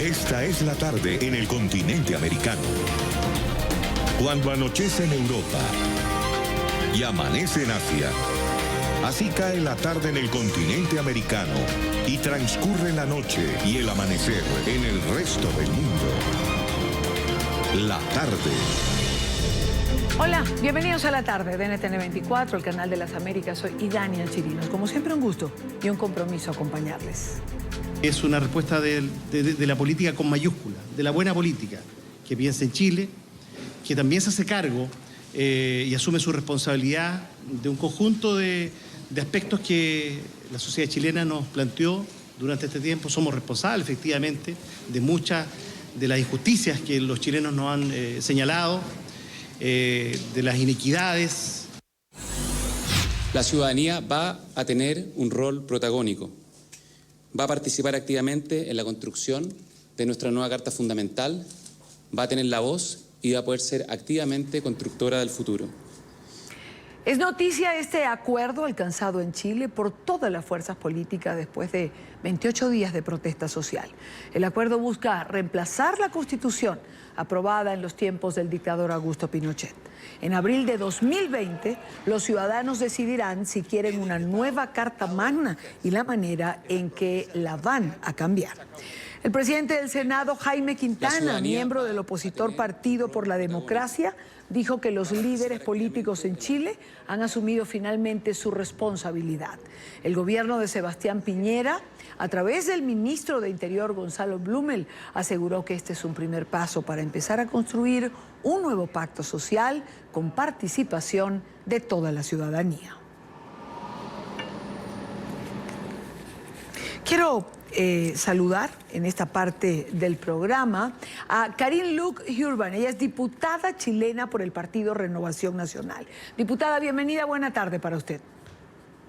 Esta es la tarde en el continente americano. Cuando anochece en Europa y amanece en Asia, así cae la tarde en el continente americano y transcurre la noche y el amanecer en el resto del mundo. La tarde. Hola, bienvenidos a La Tarde de NTN 24, el canal de las Américas. Soy Idania Chirinos. Como siempre, un gusto y un compromiso acompañarles. Es una respuesta de la política con mayúscula, de la buena política, que piensa en Chile, que también se hace cargo y asume su responsabilidad de un conjunto de aspectos que la sociedad chilena nos planteó durante este tiempo. Somos responsables, efectivamente, de muchas de las injusticias que los chilenos nos han señalado, de las inequidades. La ciudadanía va a tener un rol protagónico. Va a participar activamente en la construcción de nuestra nueva Carta Fundamental, va a tener la voz y va a poder ser activamente constructora del futuro. Es noticia este acuerdo alcanzado en Chile por todas las fuerzas políticas después de 28 días de protesta social. El acuerdo busca reemplazar la Constitución aprobada en los tiempos del dictador Augusto Pinochet. En abril de 2020, los ciudadanos decidirán si quieren una nueva Carta Magna y la manera en que la van a cambiar. El presidente del Senado, Jaime Quintana, miembro del opositor Partido por la Democracia, dijo que los líderes políticos en Chile han asumido finalmente su responsabilidad. El gobierno de Sebastián Piñera, a través del ministro de Interior, Gonzalo Blumel, aseguró que este es un primer paso para empezar a construir un nuevo pacto social con participación de toda la ciudadanía. Quiero saludar en esta parte del programa a Karine Luc Urban. Ella es diputada chilena por el Partido Renovación Nacional. Diputada, bienvenida, buena tarde para usted.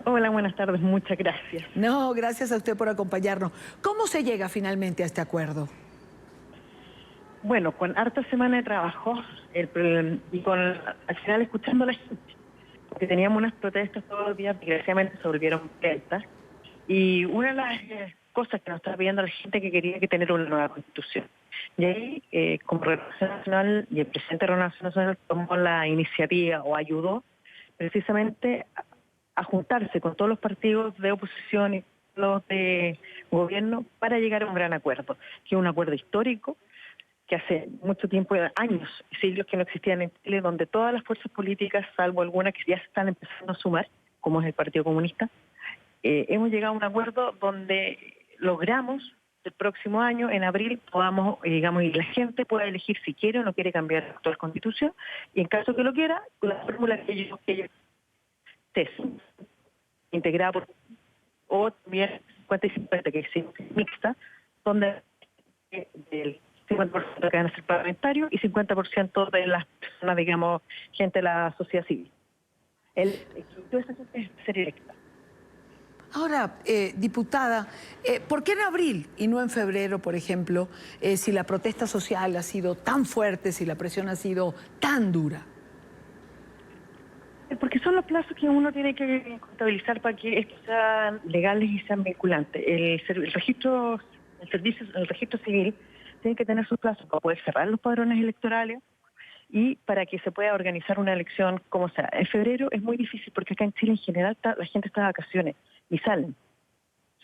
Hola, buenas tardes, muchas gracias. No, gracias a usted por acompañarnos. ¿Cómo se llega finalmente a este acuerdo? Bueno, con harta semana de trabajo y al final escuchando a la gente, porque teníamos unas protestas todos los días, desgraciadamente se volvieron lentas, y una de las cosas que nos estaba pidiendo la gente que quería que tener una nueva constitución. Y ahí, como Renovación Nacional y el presidente de Renovación Nacional tomó la iniciativa o ayudó precisamente a juntarse con todos los partidos de oposición y los de gobierno para llegar a un gran acuerdo, que es un acuerdo histórico que hace mucho tiempo, años, siglos que no existían en Chile, donde todas las fuerzas políticas, salvo algunas que ya se están empezando a sumar, como es el Partido Comunista, hemos llegado a un acuerdo donde logramos el próximo año, en abril, podamos, digamos, y la gente pueda elegir si quiere o no quiere cambiar la actual constitución, y en caso que lo quiera, con la fórmula que ellos esté integrada por, o también 50 y 50, que es mixta, donde el 50% que van a ser parlamentarios y 50% de las personas, digamos, gente de la sociedad civil. Toda esa gente es ser electa. Ahora, diputada, ¿por qué en abril y no en febrero, por ejemplo, si la protesta social ha sido tan fuerte, si la presión ha sido tan dura? Porque son los plazos que uno tiene que contabilizar para que estos sean legales y sean vinculantes. El registro civil tiene que tener sus plazos para poder cerrar los padrones electorales y para que se pueda organizar una elección como sea. En febrero es muy difícil porque acá en Chile en general la gente está de vacaciones y salen.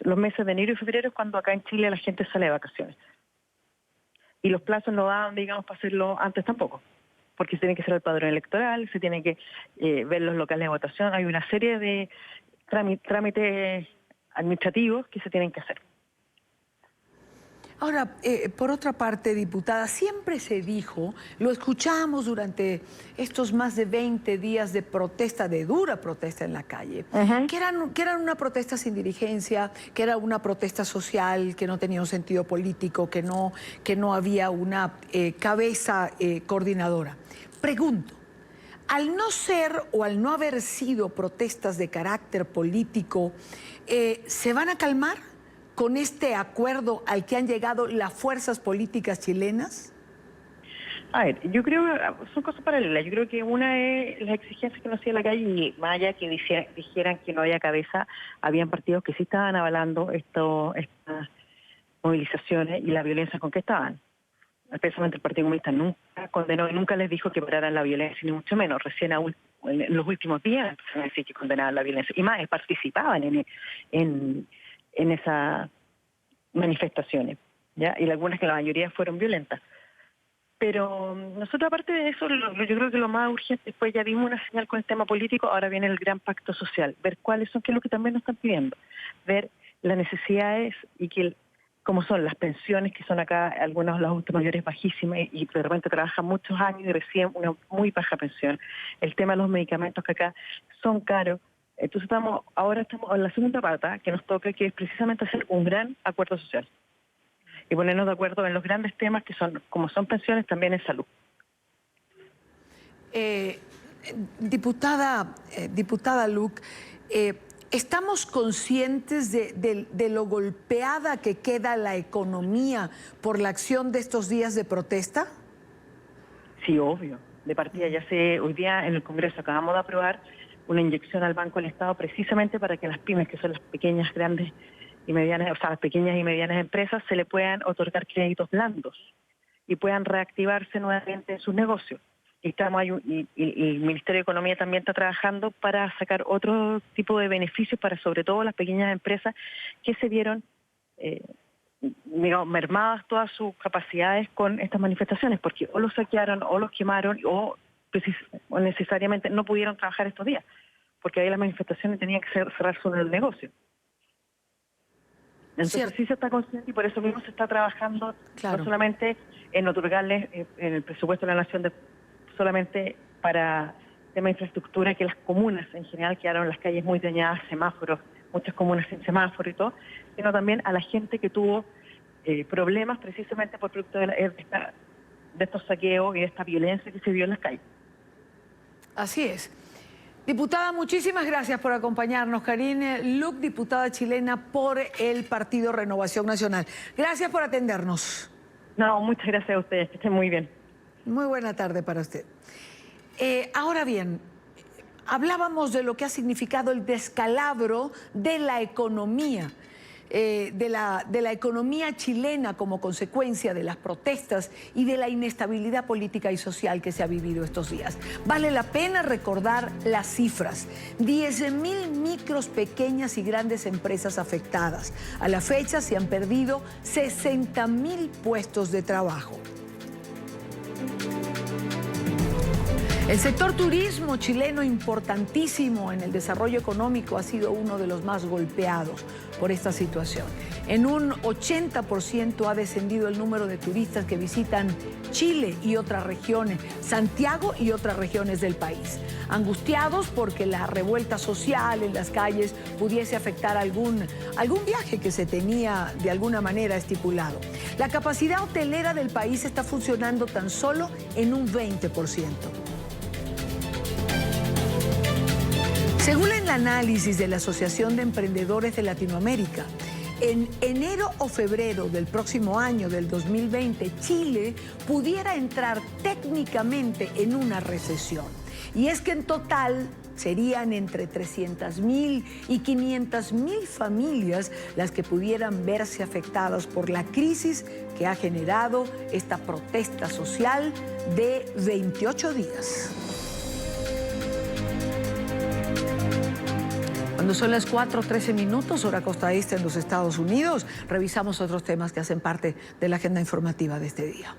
Los meses de enero y febrero es cuando acá en Chile la gente sale de vacaciones. Y los plazos no dan, digamos, para hacerlo antes tampoco, porque se tiene que hacer el padrón electoral, se tiene que ver los locales de votación, hay una serie de trámites administrativos que se tienen que hacer. Ahora, por otra parte, diputada, siempre se dijo, lo escuchamos durante estos más de 20 días de protesta, de dura protesta en la calle, que eran una protesta sin dirigencia, que era una protesta social, que no tenía un sentido político, que no había una cabeza coordinadora. Pregunto, al no ser o al no haber sido protestas de carácter político, ¿se van a calmar con este acuerdo al que han llegado las fuerzas políticas chilenas? A ver, yo creo que son cosas paralelas. Yo creo que una es las exigencias que nos hacía la calle, y más allá que dijeran que no había cabeza, habían partidos que sí estaban avalando estas movilizaciones y la violencia con que estaban. Especialmente el Partido Comunista nunca condenó y nunca les dijo que pararan la violencia, ni mucho menos. Recién en los últimos días empezaron a decir que condenaban la violencia. Y más, participaban en esas manifestaciones, ¿ya? Y algunas que la mayoría fueron violentas. Pero nosotros, aparte de eso, yo creo que lo más urgente, después ya dimos una señal con el tema político, ahora viene el gran pacto social, ver cuáles son, qué es lo que también nos están pidiendo, ver las necesidades y como son las pensiones, que son acá algunas de las adultos mayores bajísimas y de repente trabajan muchos años y reciben una muy baja pensión. El tema de los medicamentos que acá son caros. Entonces ahora estamos en la segunda pata que nos toca, que es precisamente hacer un gran acuerdo social y ponernos de acuerdo en los grandes temas que son, como son pensiones, también en salud. Diputada Luc, ¿estamos conscientes de lo golpeada que queda la economía por la acción de estos días de protesta? Sí, obvio. De partida, hoy día en el Congreso acabamos de aprobar una inyección al Banco del Estado precisamente para que las pymes, que son las pequeñas, grandes y medianas, o sea, las pequeñas y medianas empresas, se le puedan otorgar créditos blandos y puedan reactivarse nuevamente en sus negocios. Y el Ministerio de Economía también está trabajando para sacar otro tipo de beneficios para sobre todo las pequeñas empresas que se vieron mermadas todas sus capacidades con estas manifestaciones, porque o los saquearon o los quemaron o necesariamente no pudieron trabajar estos días, porque ahí las manifestaciones tenían que cerrar solo el negocio. Entonces sí se está consciente y por eso mismo se está trabajando no solamente en otorgarles en el presupuesto de la Nación solamente para tema de infraestructura, que las comunas en general quedaron las calles muy dañadas, semáforos, muchas comunas sin semáforo y todo, sino también a la gente que tuvo problemas precisamente por producto de estos saqueos y de esta violencia que se vio en las calles. Así es. Diputada, muchísimas gracias por acompañarnos. Karine Luc, diputada chilena por el Partido Renovación Nacional. Gracias por atendernos. No, muchas gracias a ustedes, que estén muy bien. Muy buena tarde para usted. Ahora bien, hablábamos de lo que ha significado el descalabro de la economía. De la economía chilena como consecuencia de las protestas y de la inestabilidad política y social que se ha vivido estos días. Vale la pena recordar las cifras. 10.000 micros, pequeñas y grandes empresas afectadas. A la fecha se han perdido 60.000 puestos de trabajo. El sector turismo chileno, importantísimo en el desarrollo económico, ha sido uno de los más golpeados por esta situación. En un 80% ha descendido el número de turistas que visitan Chile y otras regiones, Santiago y otras regiones del país. Angustiados porque la revuelta social en las calles pudiese afectar algún viaje que se tenía de alguna manera estipulado. La capacidad hotelera del país está funcionando tan solo en un 20%. Según el análisis de la Asociación de Emprendedores de Latinoamérica, en enero o febrero del próximo año, del 2020, Chile pudiera entrar técnicamente en una recesión. Y es que en total serían entre 300.000 y 500.000 familias las que pudieran verse afectadas por la crisis que ha generado esta protesta social de 28 días. Cuando son las 4:13 minutos, hora costa este en los Estados Unidos, revisamos otros temas que hacen parte de la agenda informativa de este día.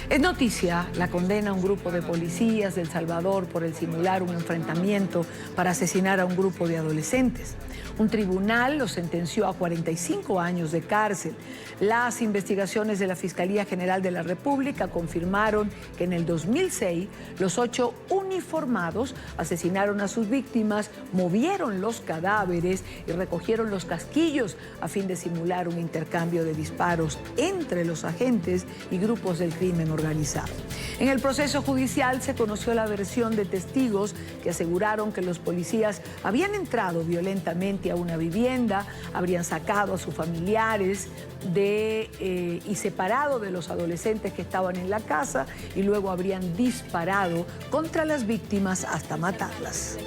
Es noticia la condena a un grupo de policías de El Salvador por el simular un enfrentamiento para asesinar a un grupo de adolescentes. Un tribunal los sentenció a 45 años de cárcel. Las investigaciones de la Fiscalía General de la República confirmaron que en el 2006 los 8 uniformados asesinaron a sus víctimas, movieron los cadáveres y recogieron los casquillos a fin de simular un intercambio de disparos entre los agentes y grupos del crimen organizado. En el proceso judicial se conoció la versión de testigos que aseguraron que los policías habían entrado violentamente a una vivienda, habrían sacado a sus familiares y separado de los adolescentes que estaban en la casa y luego habrían disparado contra las víctimas hasta matarlas.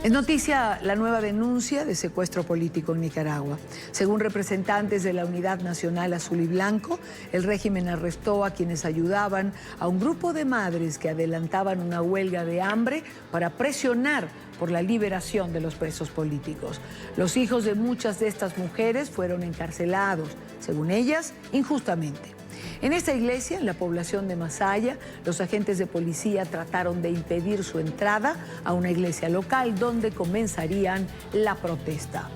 Es noticia la nueva denuncia de secuestro político en Nicaragua. Según representantes de la Unidad Nacional Azul y Blanco, el régimen arrestó a quienes ayudaban a un grupo de madres que adelantaban una huelga de hambre para presionar por la liberación de los presos políticos. Los hijos de muchas de estas mujeres fueron encarcelados, según ellas, injustamente. En esta iglesia, en la población de Masaya, los agentes de policía trataron de impedir su entrada a una iglesia local donde comenzarían la protesta.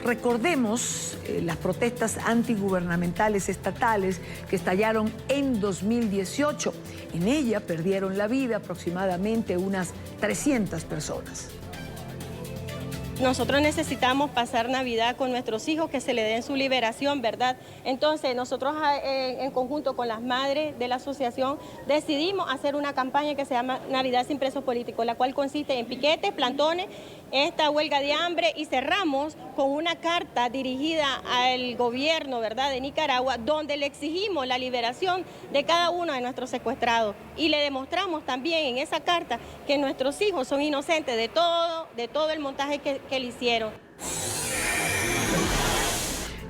Recordemos las protestas antigubernamentales estatales que estallaron en 2018. En ella perdieron la vida aproximadamente unas 300 personas. Nosotros necesitamos pasar Navidad con nuestros hijos, que se le den su liberación, ¿verdad? Entonces, nosotros en conjunto con las madres de la asociación decidimos hacer una campaña que se llama Navidad sin presos políticos, la cual consiste en piquetes, plantones, esta huelga de hambre, y cerramos con una carta dirigida al gobierno, ¿verdad?, de Nicaragua, donde le exigimos la liberación de cada uno de nuestros secuestrados. Y le demostramos también en esa carta que nuestros hijos son inocentes de todo el montaje que le hicieron.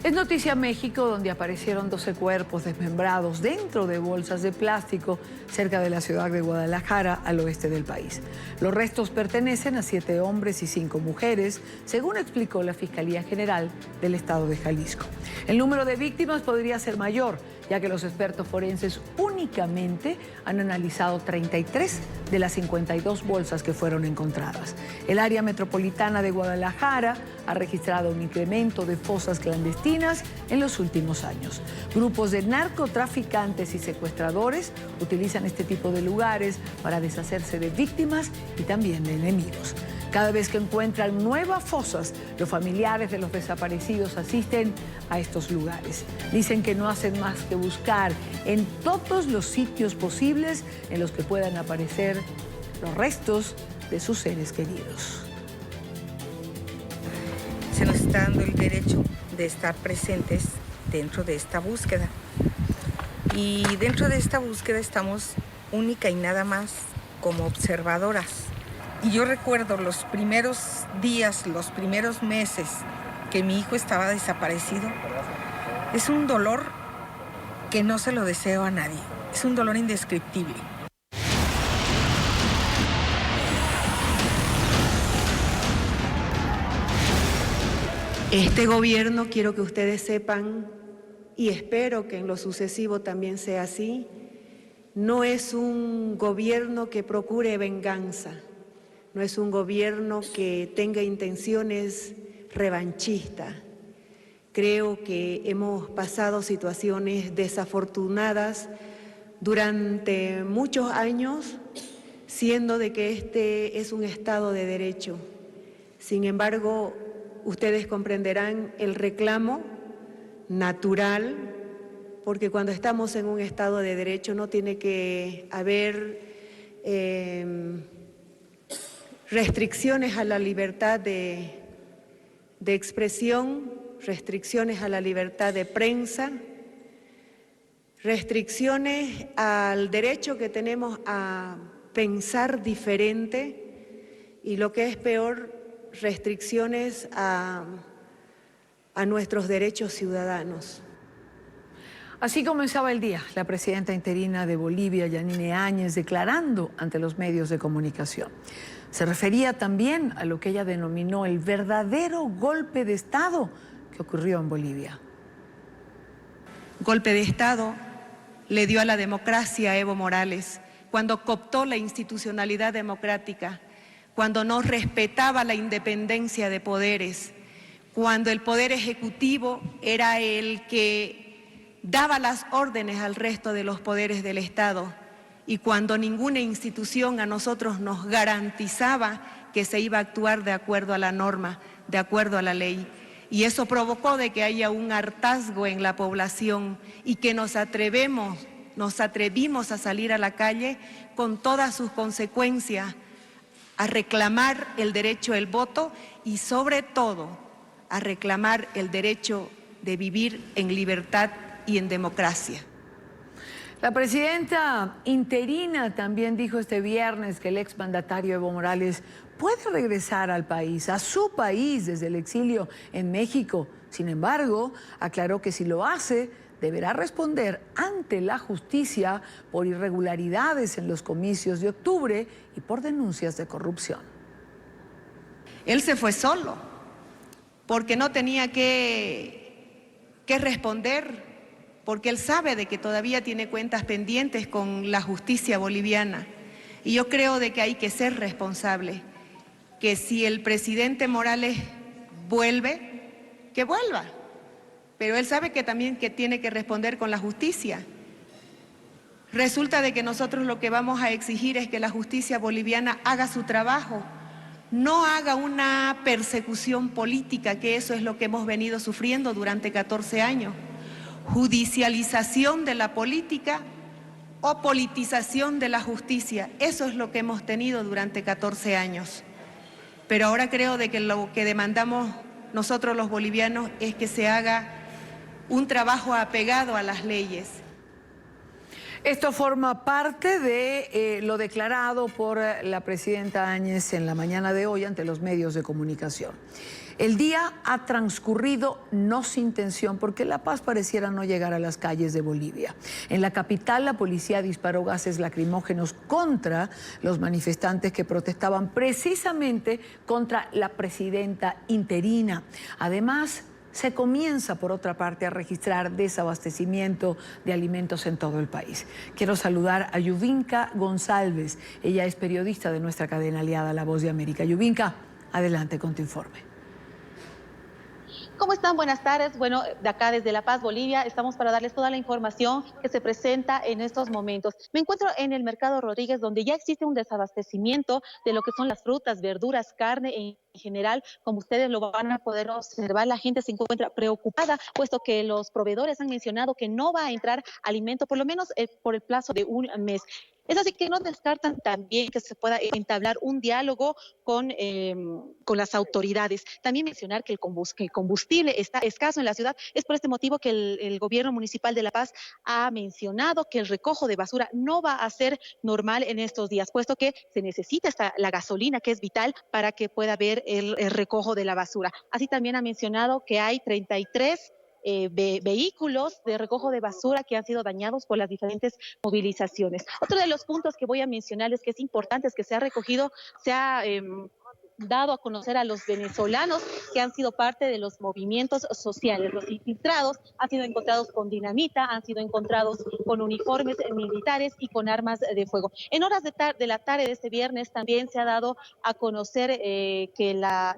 Es noticia México, donde aparecieron 12 cuerpos desmembrados dentro de bolsas de plástico cerca de la ciudad de Guadalajara, al oeste del país. Los restos pertenecen a 7 hombres y 5 mujeres, según explicó la Fiscalía General del Estado de Jalisco. El número de víctimas podría ser mayor, ya que los expertos forenses únicamente han analizado 33 de las 52 bolsas que fueron encontradas. El área metropolitana de Guadalajara ha registrado un incremento de fosas clandestinas en los últimos años. Grupos de narcotraficantes y secuestradores utilizan este tipo de lugares para deshacerse de víctimas y también de enemigos. Cada vez que encuentran nuevas fosas, los familiares de los desaparecidos asisten a estos lugares. Dicen que no hacen más que buscar en todos los sitios posibles en los que puedan aparecer los restos de sus seres queridos. Se nos está dando el derecho de estar presentes dentro de esta búsqueda. Y dentro de esta búsqueda estamos única y nada más como observadoras. Y yo recuerdo los primeros días, los primeros meses que mi hijo estaba desaparecido. Es un dolor que no se lo deseo a nadie. Es un dolor indescriptible. Este gobierno, quiero que ustedes sepan, y espero que en lo sucesivo también sea así, no es un gobierno que procure venganza. No es un gobierno que tenga intenciones revanchistas. Creo que hemos pasado situaciones desafortunadas durante muchos años, siendo de que este es un Estado de Derecho. Sin embargo, ustedes comprenderán el reclamo natural, porque cuando estamos en un Estado de Derecho no tiene que haber restricciones a la libertad de expresión, restricciones a la libertad de prensa, restricciones al derecho que tenemos a pensar diferente y, lo que es peor, restricciones a nuestros derechos ciudadanos. Así comenzaba el día la presidenta interina de Bolivia, Yanine Áñez, declarando ante los medios de comunicación. Se refería también a lo que ella denominó el verdadero golpe de Estado que ocurrió en Bolivia. Golpe de Estado le dio a la democracia a Evo Morales cuando cooptó la institucionalidad democrática, cuando no respetaba la independencia de poderes, cuando el poder ejecutivo era el que daba las órdenes al resto de los poderes del Estado, y cuando ninguna institución a nosotros nos garantizaba que se iba a actuar de acuerdo a la norma, de acuerdo a la ley. Y eso provocó de que haya un hartazgo en la población y que nos atrevimos a salir a la calle con todas sus consecuencias, a reclamar el derecho al voto y sobre todo a reclamar el derecho de vivir en libertad y en democracia. La presidenta interina también dijo este viernes que el exmandatario Evo Morales puede regresar al país, a su país desde el exilio en México. Sin embargo, aclaró que si lo hace, deberá responder ante la justicia por irregularidades en los comicios de octubre y por denuncias de corrupción. Él se fue solo, porque no tenía que responder, porque él sabe de que todavía tiene cuentas pendientes con la justicia boliviana. Y yo creo de que hay que ser responsable, que si el presidente Morales vuelve, que vuelva. Pero él sabe que también que tiene que responder con la justicia. Resulta de que nosotros lo que vamos a exigir es que la justicia boliviana haga su trabajo, no haga una persecución política, que eso es lo que hemos venido sufriendo durante 14 años. Judicialización de la política o politización de la justicia, eso es lo que hemos tenido durante 14 años. Pero ahora creo de que lo que demandamos nosotros los bolivianos es que se haga un trabajo apegado a las leyes. Esto forma parte de lo declarado por la presidenta Áñez en la mañana de hoy ante los medios de comunicación. El día ha transcurrido no sin tensión porque la paz pareciera no llegar a las calles de Bolivia. En la capital, la policía disparó gases lacrimógenos contra los manifestantes que protestaban precisamente contra la presidenta interina. Además, se comienza, por otra parte, a registrar desabastecimiento de alimentos en todo el país. Quiero saludar a Yubinka González. Ella es periodista de nuestra cadena aliada La Voz de América. Yubinka, adelante con tu informe. ¿Cómo están? Buenas tardes. Bueno, de acá desde La Paz, Bolivia, estamos para darles toda la información que se presenta en estos momentos. Me encuentro en el Mercado Rodríguez, donde ya existe un desabastecimiento de lo que son las frutas, verduras, carne en general. Como ustedes lo van a poder observar, la gente se encuentra preocupada, puesto que los proveedores han mencionado que no va a entrar alimento, por lo menos por el plazo de un mes. Es así que no descartan también que se pueda entablar un diálogo con las autoridades. También mencionar que el combustible está escaso en la ciudad. Es por este motivo que el gobierno municipal de La Paz ha mencionado que el recojo de basura no va a ser normal en estos días, puesto que se necesita la gasolina, que es vital para que pueda haber el recojo de la basura. Así también ha mencionado que hay 33 vehículos de recojo de basura que han sido dañados por las diferentes movilizaciones. Otro de los puntos que voy a mencionar es que es importante es que se ha dado a conocer a los venezolanos que han sido parte de los movimientos sociales. Los infiltrados han sido encontrados con dinamita, han sido encontrados con uniformes militares y con armas de fuego. En horas de la tarde de este viernes también se ha dado a conocer que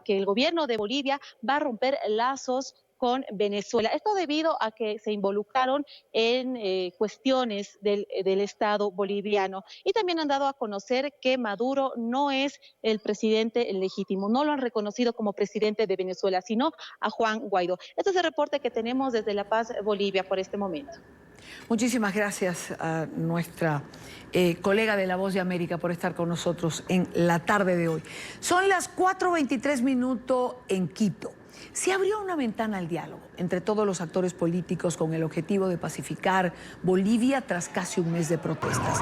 el gobierno de Bolivia va a romper lazos con Venezuela. Esto debido a que se involucraron en cuestiones del Estado boliviano. Y también han dado a conocer que Maduro no es el presidente legítimo. No lo han reconocido como presidente de Venezuela, sino a Juan Guaidó. Este es el reporte que tenemos desde La Paz, Bolivia, por este momento. Muchísimas gracias a nuestra colega de La Voz de América por estar con nosotros en la tarde de hoy. Son las 4:23 en Quito. Se abrió una ventana al diálogo entre todos los actores políticos con el objetivo de pacificar Bolivia tras casi un mes de protestas.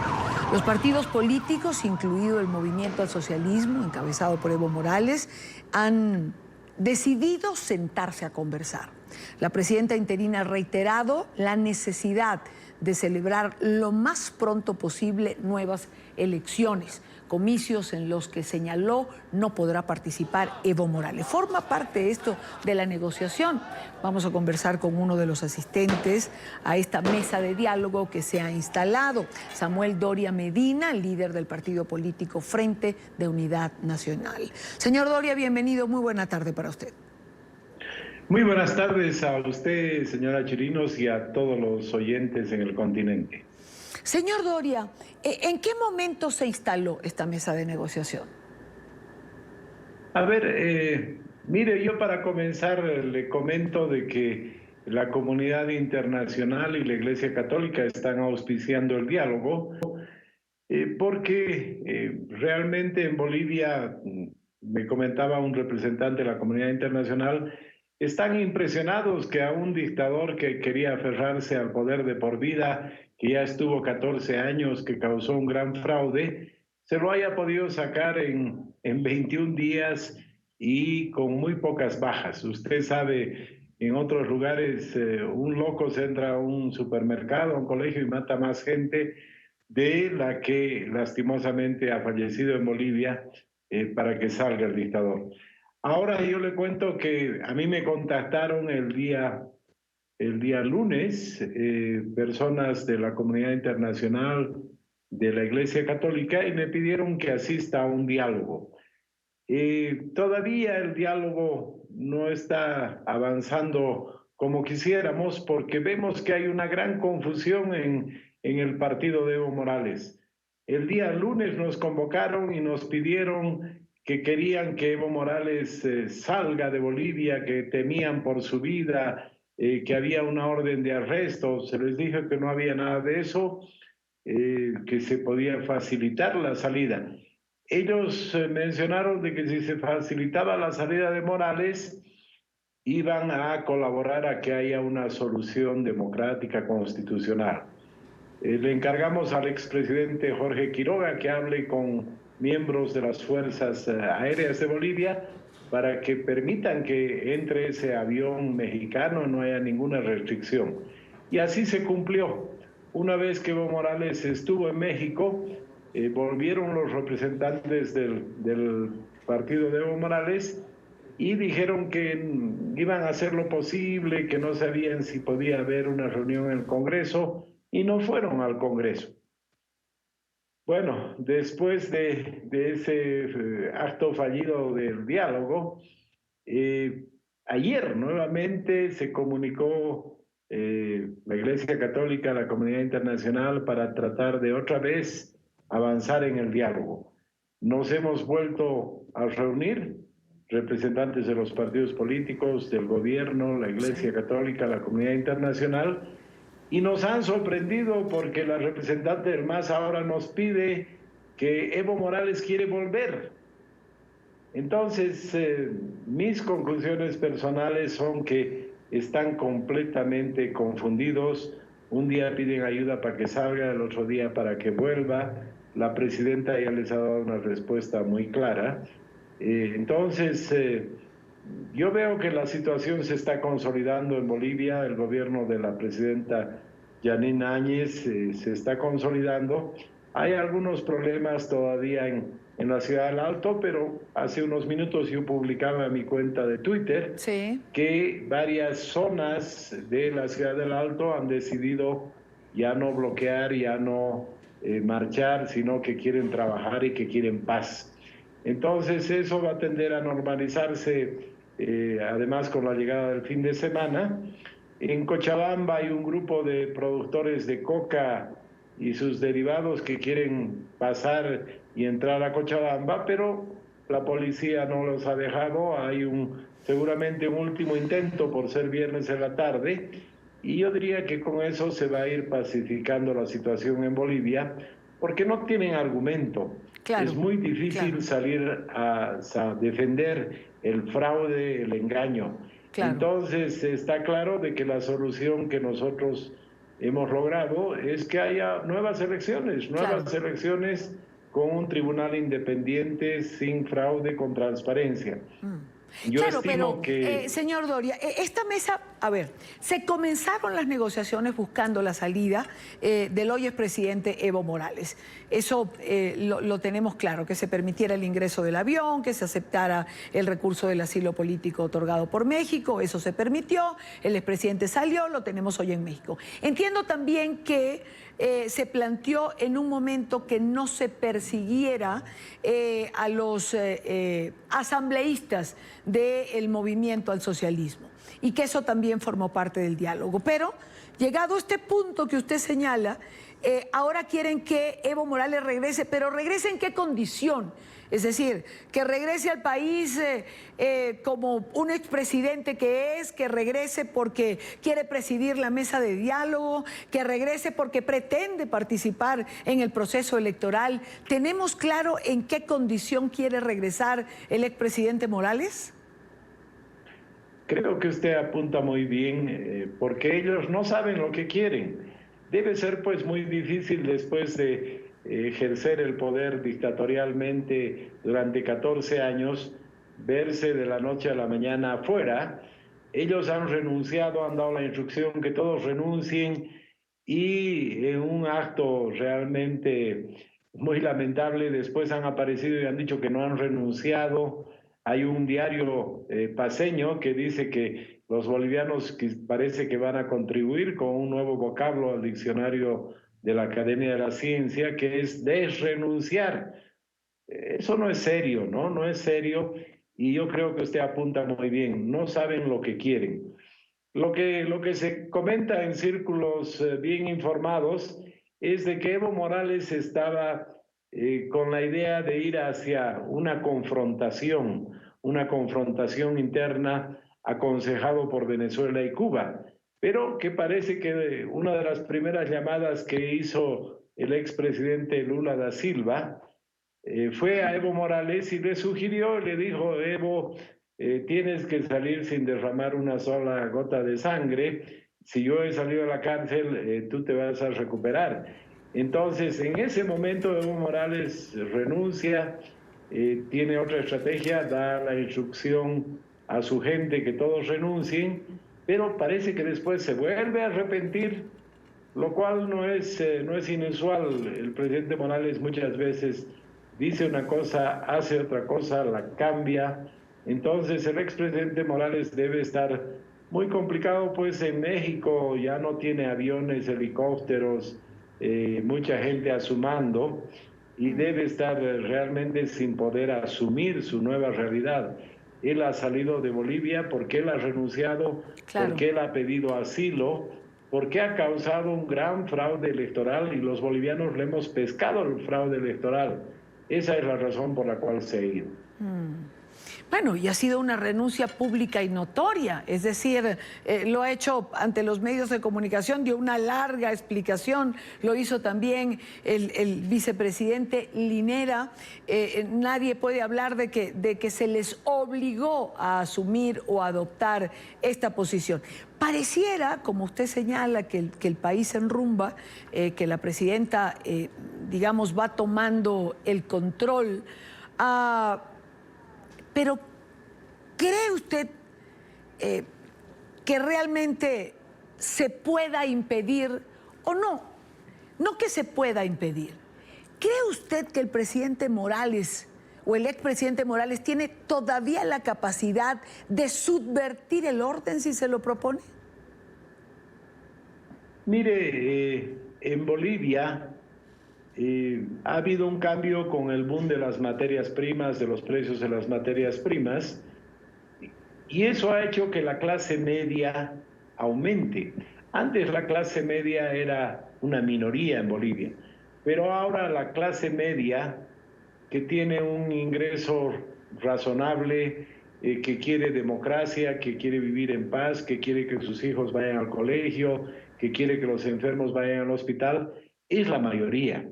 Los partidos políticos, incluido el Movimiento al Socialismo, encabezado por Evo Morales, han decidido sentarse a conversar. La presidenta interina ha reiterado la necesidad de celebrar lo más pronto posible nuevas elecciones, comicios en los que señaló no podrá participar Evo Morales. Forma parte esto de la negociación. Vamos a conversar con uno de los asistentes a esta mesa de diálogo que se ha instalado, Samuel Doria Medina, líder del partido político Frente de Unidad Nacional. Señor Doria, bienvenido, muy buena tarde para usted. Muy buenas tardes a usted, señora Chirinos, y a todos los oyentes en el continente. Señor Doria, ¿en qué momento se instaló esta mesa de negociación? A ver, mire, yo para comenzar le comento de que la comunidad internacional y la Iglesia Católica están auspiciando el diálogo porque realmente en Bolivia, me comentaba un representante de la comunidad internacional, están impresionados que a un dictador que quería aferrarse al poder de por vida, que ya estuvo 14 años, que causó un gran fraude, se lo haya podido sacar en 21 días y con muy pocas bajas. Usted sabe, en otros lugares un loco se entra a un supermercado, a un colegio y mata más gente de la que lastimosamente ha fallecido en Bolivia para que salga el dictador. Ahora yo le cuento que a mí me contactaron el día lunes personas de la comunidad internacional de la Iglesia Católica y me pidieron que asista a un diálogo. Todavía el diálogo no está avanzando como quisiéramos porque vemos que hay una gran confusión en el partido de Evo Morales. El día lunes nos convocaron y nos pidieron que querían que Evo Morales salga de Bolivia, que temían por su vida, que había una orden de arresto. Se les dijo que no había nada de eso, que se podía facilitar la salida. Ellos mencionaron de que si se facilitaba la salida de Morales, iban a colaborar a que haya una solución democrática constitucional. Le encargamos al expresidente Jorge Quiroga que hable con miembros de las Fuerzas Aéreas de Bolivia para que permitan que entre ese avión mexicano, no haya ninguna restricción. Y así se cumplió. Una vez que Evo Morales estuvo en México, volvieron los representantes del partido de Evo Morales y dijeron que iban a hacer lo posible, que no sabían si podía haber una reunión en el Congreso, y no fueron al Congreso. Bueno, después de ese acto fallido del diálogo, ayer nuevamente se comunicó la Iglesia Católica, la comunidad internacional, para tratar de otra vez avanzar en el diálogo. Nos hemos vuelto a reunir, representantes de los partidos políticos, del gobierno, la Iglesia Católica, la comunidad internacional, y nos han sorprendido porque la representante del MAS ahora nos pide que Evo Morales quiere volver. Entonces, mis conclusiones personales son que están completamente confundidos. Un día piden ayuda para que salga, el otro día para que vuelva. La presidenta ya les ha dado una respuesta muy clara. Entonces, yo veo que la situación se está consolidando en Bolivia. El gobierno de la presidenta Yanine Áñez se está consolidando. Hay algunos problemas todavía en la Ciudad del Alto, pero hace unos minutos yo publicaba en mi cuenta de Twitter que varias zonas de la Ciudad del Alto han decidido ya no bloquear, ya no marchar, sino que quieren trabajar y que quieren paz. Entonces eso va a tender a normalizarse, además con la llegada del fin de semana. En Cochabamba hay un grupo de productores de coca y sus derivados que quieren pasar y entrar a Cochabamba, pero la policía no los ha dejado. Hay seguramente un último intento por ser viernes en la tarde, y yo diría que con eso se va a ir pacificando la situación en Bolivia, porque no tienen argumento. Claro, es muy difícil salir a defender el fraude, el engaño. Claro. Entonces está claro de que la solución que nosotros hemos logrado es que haya nuevas elecciones con un tribunal independiente, sin fraude, con transparencia. Yo estimo que... señor Doria, esta mesa, a ver, se comenzaron las negociaciones buscando la salida del hoy expresidente Evo Morales. Eso lo tenemos claro, que se permitiera el ingreso del avión, que se aceptara el recurso del asilo político otorgado por México, eso se permitió, el expresidente salió, lo tenemos hoy en México. Entiendo también que se planteó en un momento que no se persiguiera a los asambleístas del movimiento al socialismo, y que eso también formó parte del diálogo. Pero llegado a este punto que usted señala, ahora quieren que Evo Morales regrese, pero ¿regrese en qué condición? Es decir, que regrese al país como un expresidente que regrese porque quiere presidir la mesa de diálogo, que regrese porque pretende participar en el proceso electoral. ¿Tenemos claro en qué condición quiere regresar el expresidente Morales? Creo que usted apunta muy bien, porque ellos no saben lo que quieren. Debe ser pues muy difícil después de ejercer el poder dictatorialmente durante 14 años, verse de la noche a la mañana afuera. Ellos han renunciado, han dado la instrucción que todos renuncien y en un acto realmente muy lamentable después han aparecido y han dicho que no han renunciado. Hay un diario paceño que dice que los bolivianos que parece que van a contribuir con un nuevo vocablo al diccionario de la Academia de la Ciencia, que es desrenunciar. Eso no es serio, ¿no? No es serio, y yo creo que usted apunta muy bien. No saben lo que quieren. Lo que se comenta en círculos bien informados es de que Evo Morales estaba con la idea de ir hacia una confrontación interna aconsejado por Venezuela y Cuba, pero que parece que una de las primeras llamadas que hizo el expresidente Lula da Silva fue a Evo Morales y le sugirió, le dijo: Evo, tienes que salir sin derramar una sola gota de sangre. Si yo he salido de la cárcel, tú te vas a recuperar. Entonces, en ese momento Evo Morales renuncia, tiene otra estrategia, da la instrucción a su gente que todos renuncien, pero parece que después se vuelve a arrepentir, lo cual no es inusual. El presidente Morales muchas veces dice una cosa, hace otra cosa, la cambia. Entonces el expresidente Morales debe estar muy complicado, pues en México ya no tiene aviones, helicópteros, mucha gente a su mando, y debe estar realmente sin poder asumir su nueva realidad. Él ha salido de Bolivia porque él ha renunciado, porque él ha pedido asilo, porque ha causado un gran fraude electoral y los bolivianos le hemos pescado el fraude electoral. Esa es la razón por la cual se ha ido. Bueno, y ha sido una renuncia pública y notoria, es decir, lo ha hecho ante los medios de comunicación, dio una larga explicación, lo hizo también el vicepresidente Linera. Nadie puede hablar de que se les obligó a asumir o adoptar esta posición. Pareciera, como usted señala, que el país se enrumba, que la presidenta, digamos, va tomando el control. Pero ¿cree usted que realmente se pueda impedir o no? No que se pueda impedir. ¿Cree usted que el presidente Morales o el expresidente Morales tiene todavía la capacidad de subvertir el orden si se lo propone? Mire, en Bolivia ha habido un cambio con el boom de las materias primas, de los precios de las materias primas, y eso ha hecho que la clase media aumente. Antes la clase media era una minoría en Bolivia, pero ahora la clase media, que tiene un ingreso razonable, que quiere democracia, que quiere vivir en paz, que quiere que sus hijos vayan al colegio, que quiere que los enfermos vayan al hospital, es la mayoría.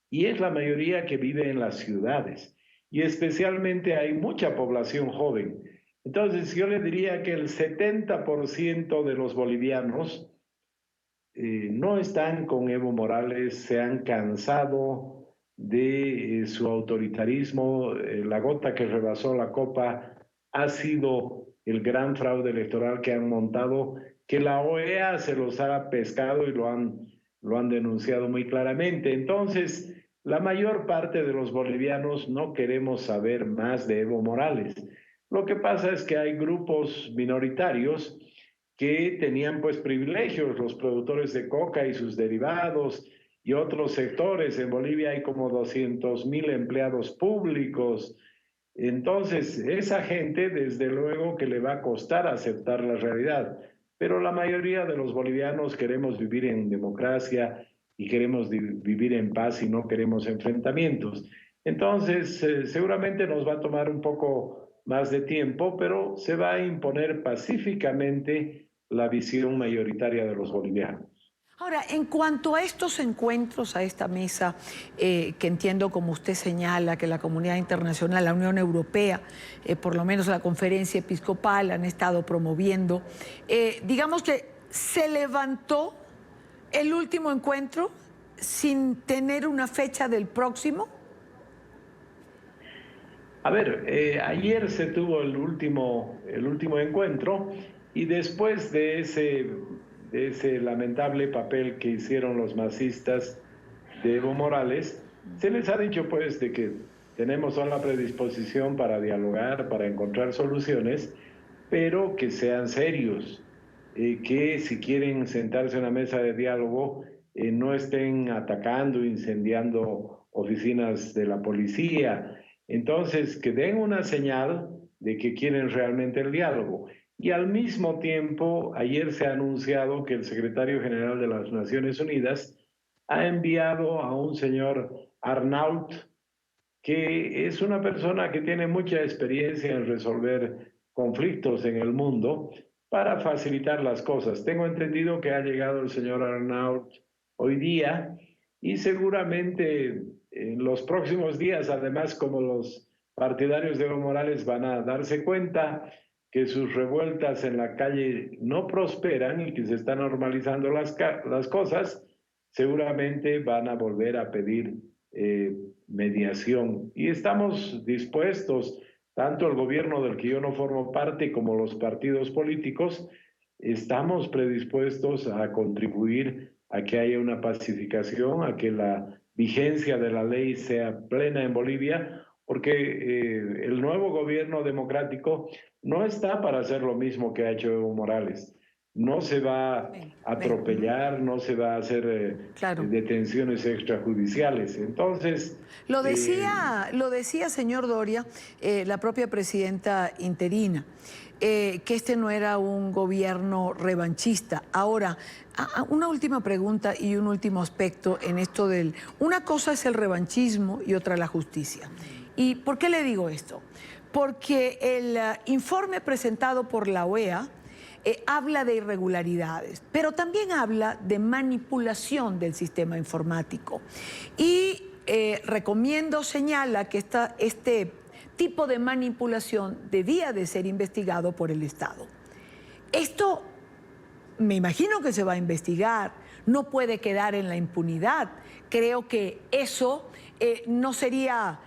Y es la mayoría que vive en las ciudades. Y especialmente hay mucha población joven. Entonces yo le diría que el 70% de los bolivianos no están con Evo Morales, se han cansado de su autoritarismo. La gota que rebasó la copa ha sido el gran fraude electoral que han montado, que la OEA se los ha pescado y lo han denunciado muy claramente. Entonces, la mayor parte de los bolivianos no queremos saber más de Evo Morales. Lo que pasa es que hay grupos minoritarios que tenían pues privilegios, los productores de coca y sus derivados y otros sectores. En Bolivia hay como 200,000 empleados públicos. Entonces, esa gente, desde luego que le va a costar aceptar la realidad, pero la mayoría de los bolivianos queremos vivir en democracia y queremos vivir en paz y no queremos enfrentamientos. Entonces, seguramente nos va a tomar un poco más de tiempo, pero se va a imponer pacíficamente la visión mayoritaria de los bolivianos. Ahora, en cuanto a estos encuentros, a esta mesa, que entiendo, como usted señala, que la comunidad internacional, la Unión Europea, por lo menos la Conferencia Episcopal, han estado promoviendo, digamos que se levantó el último encuentro sin tener una fecha del próximo. A ver, ayer se tuvo el último encuentro y después de ese lamentable papel que hicieron los masistas de Evo Morales, se les ha dicho pues de que tenemos toda la predisposición para dialogar, para encontrar soluciones, pero que sean serios, que si quieren sentarse en una mesa de diálogo, no estén atacando, incendiando oficinas de la policía. Entonces, que den una señal de que quieren realmente el diálogo. Y al mismo tiempo, ayer se ha anunciado que el secretario general de las Naciones Unidas ha enviado a un señor Arnault, que es una persona que tiene mucha experiencia en resolver conflictos en el mundo, para facilitar las cosas. Tengo entendido que ha llegado el señor Arnault hoy día y seguramente en los próximos días, además, como los partidarios de Evo Morales van a darse cuenta que sus revueltas en la calle no prosperan y que se están normalizando las cosas, seguramente van a volver a pedir mediación. Y estamos dispuestos, tanto el gobierno del que yo no formo parte como los partidos políticos, estamos predispuestos a contribuir a que haya una pacificación, a que la vigencia de la ley sea plena en Bolivia, porque el nuevo gobierno democrático no está para hacer lo mismo que ha hecho Evo Morales. No se va a atropellar, no se va a hacer detenciones extrajudiciales. Entonces... Lo decía, señor Doria, la propia presidenta interina, que este no era un gobierno revanchista. Ahora, una última pregunta y un último aspecto en esto del... Una cosa es el revanchismo y otra la justicia. ¿Y por qué le digo esto? Porque el informe presentado por la OEA habla de irregularidades, pero también habla de manipulación del sistema informático. Y señala que este tipo de manipulación debía de ser investigado por el Estado. Esto me imagino que se va a investigar, no puede quedar en la impunidad. Creo que eso no sería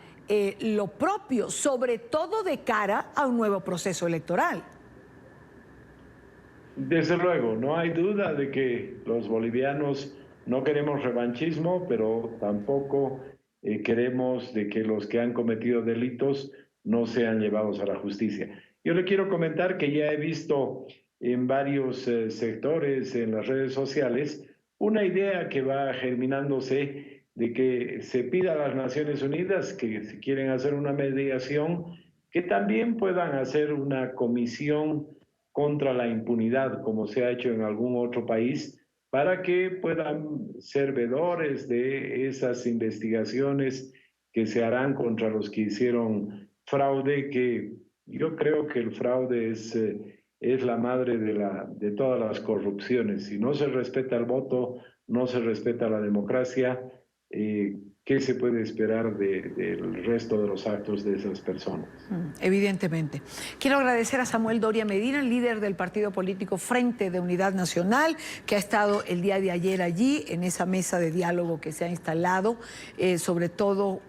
lo propio, sobre todo de cara a un nuevo proceso electoral. Desde luego, no hay duda de que los bolivianos no queremos revanchismo, pero tampoco queremos de que los que han cometido delitos no sean llevados a la justicia. Yo le quiero comentar que ya he visto en varios sectores, en las redes sociales, una idea que va germinándose de que se pida a las Naciones Unidas que si quieren hacer una mediación, que también puedan hacer una comisión contra la impunidad, como se ha hecho en algún otro país, para que puedan ser veedores de esas investigaciones que se harán contra los que hicieron fraude, que yo creo que el fraude es la madre de todas las corrupciones. Si no se respeta el voto, no se respeta la democracia, ¿qué se puede esperar del resto de los actos de esas personas? Evidentemente. Quiero agradecer a Samuel Doria Medina, el líder del partido político Frente de Unidad Nacional, que ha estado el día de ayer allí en esa mesa de diálogo que se ha instalado, sobre todo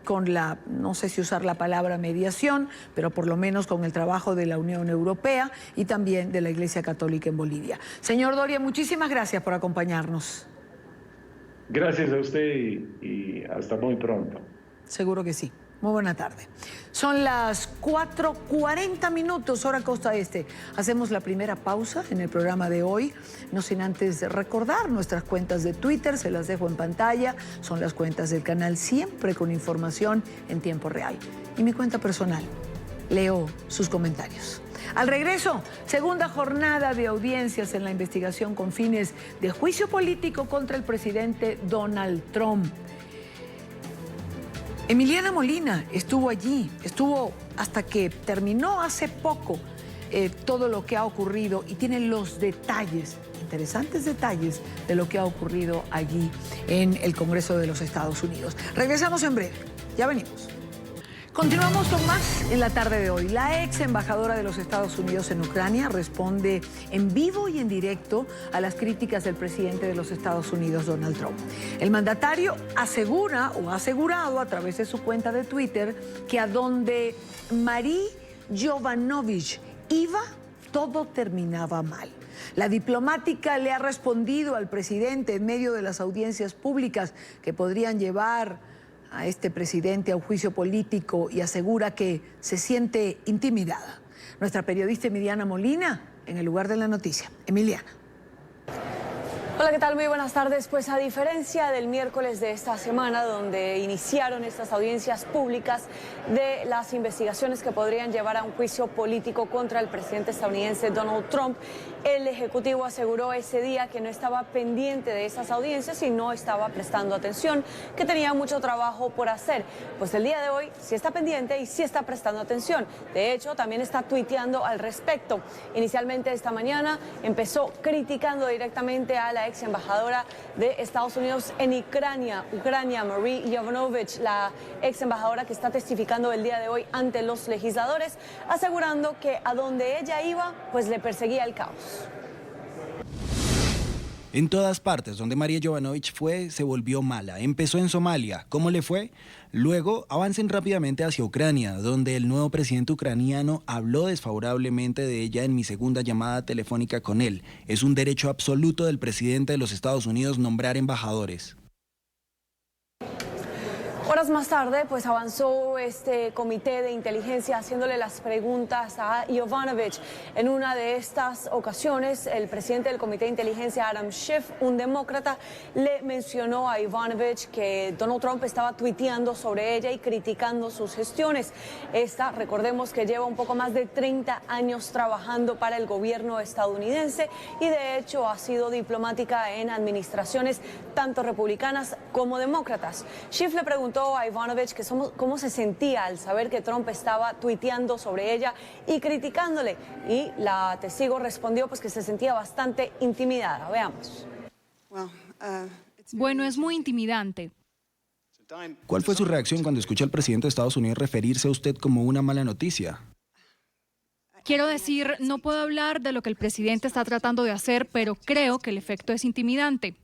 con la, no sé si usar la palabra mediación, pero por lo menos con el trabajo de la Unión Europea y también de la Iglesia Católica en Bolivia. Señor Doria, muchísimas gracias por acompañarnos. Gracias a usted y hasta muy pronto. Seguro que sí. Muy buena tarde. Son las 4:40 minutos, hora Costa Este. Hacemos la primera pausa en el programa de hoy, no sin antes recordar nuestras cuentas de Twitter, se las dejo en pantalla, son las cuentas del canal, siempre con información en tiempo real. Y mi cuenta personal, leo sus comentarios. Al regreso, segunda jornada de audiencias en la investigación con fines de juicio político contra el presidente Donald Trump. Emiliana Molina estuvo allí, estuvo hasta que terminó hace poco todo lo que ha ocurrido y tiene los detalles, interesantes detalles de lo que ha ocurrido allí en el Congreso de los Estados Unidos. Regresamos en breve, ya venimos. Continuamos con más en la tarde de hoy. La ex embajadora de los Estados Unidos en Ucrania responde en vivo y en directo a las críticas del presidente de los Estados Unidos, Donald Trump. El mandatario asegura o ha asegurado a través de su cuenta de Twitter que a donde Marie Yovanovitch iba, todo terminaba mal. La diplomática le ha respondido al presidente en medio de las audiencias públicas que podrían llevar a este presidente a un juicio político y asegura que se siente intimidada. Nuestra periodista Emiliana Molina en el lugar de la noticia. Emiliana. Hola, ¿qué tal? Muy buenas tardes. Pues a diferencia del miércoles de esta semana, donde iniciaron estas audiencias públicas de las investigaciones que podrían llevar a un juicio político contra el presidente estadounidense Donald Trump, el Ejecutivo aseguró ese día que no estaba pendiente de esas audiencias y no estaba prestando atención, que tenía mucho trabajo por hacer. Pues el día de hoy sí está pendiente y sí está prestando atención. De hecho, también está tuiteando al respecto. Inicialmente esta mañana empezó criticando directamente a la ex embajadora de Estados Unidos en Ucrania, Marie Yovanovitch, la ex embajadora que está testificando el día de hoy ante los legisladores, asegurando que a donde ella iba, pues le perseguía el caos. En todas partes donde Marie Yovanovitch fue, se volvió mala. Empezó en Somalia. ¿Cómo le fue? Luego, avancen rápidamente hacia Ucrania, donde el nuevo presidente ucraniano habló desfavorablemente de ella en mi segunda llamada telefónica con él. Es un derecho absoluto del presidente de los Estados Unidos nombrar embajadores. Horas más tarde, pues avanzó este comité de inteligencia haciéndole las preguntas a Yovanovitch. En una de estas ocasiones, el presidente del comité de inteligencia, Adam Schiff, un demócrata, le mencionó a Yovanovitch que Donald Trump estaba tuiteando sobre ella y criticando sus gestiones. Esta, recordemos que lleva un poco más de 30 años trabajando para el gobierno estadounidense y de hecho ha sido diplomática en administraciones tanto republicanas como demócratas. Schiff le preguntó a Yovanovitch que cómo se sentía al saber que Trump estaba tuiteando sobre ella y criticándole, y la testigo respondió pues que se sentía bastante intimidada. Veamos. Bueno, es muy intimidante. ¿Cuál fue su reacción cuando escuchó al presidente de Estados Unidos referirse a usted como una mala noticia? Quiero decir, no puedo hablar de lo que el presidente está tratando de hacer, pero creo que el efecto es intimidante.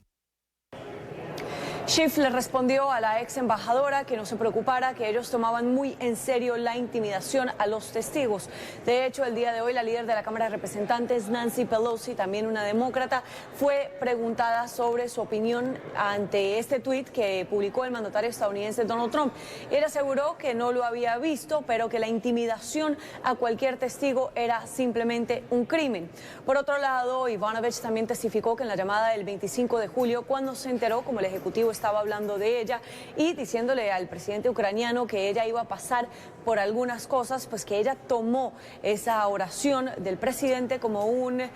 Schiff le respondió a la ex embajadora que no se preocupara, que ellos tomaban muy en serio la intimidación a los testigos. De hecho, el día de hoy la líder de la Cámara de Representantes, Nancy Pelosi, también una demócrata, fue preguntada sobre su opinión ante este tuit que publicó el mandatario estadounidense Donald Trump. Él aseguró que no lo había visto, pero que la intimidación a cualquier testigo era simplemente un crimen. Por otro lado, Yovanovitch también testificó que en la llamada del 25 de julio, cuando se enteró como el Ejecutivo estaba hablando de ella y diciéndole al presidente ucraniano que ella iba a pasar por algunas cosas, pues que ella tomó esa oración del presidente como una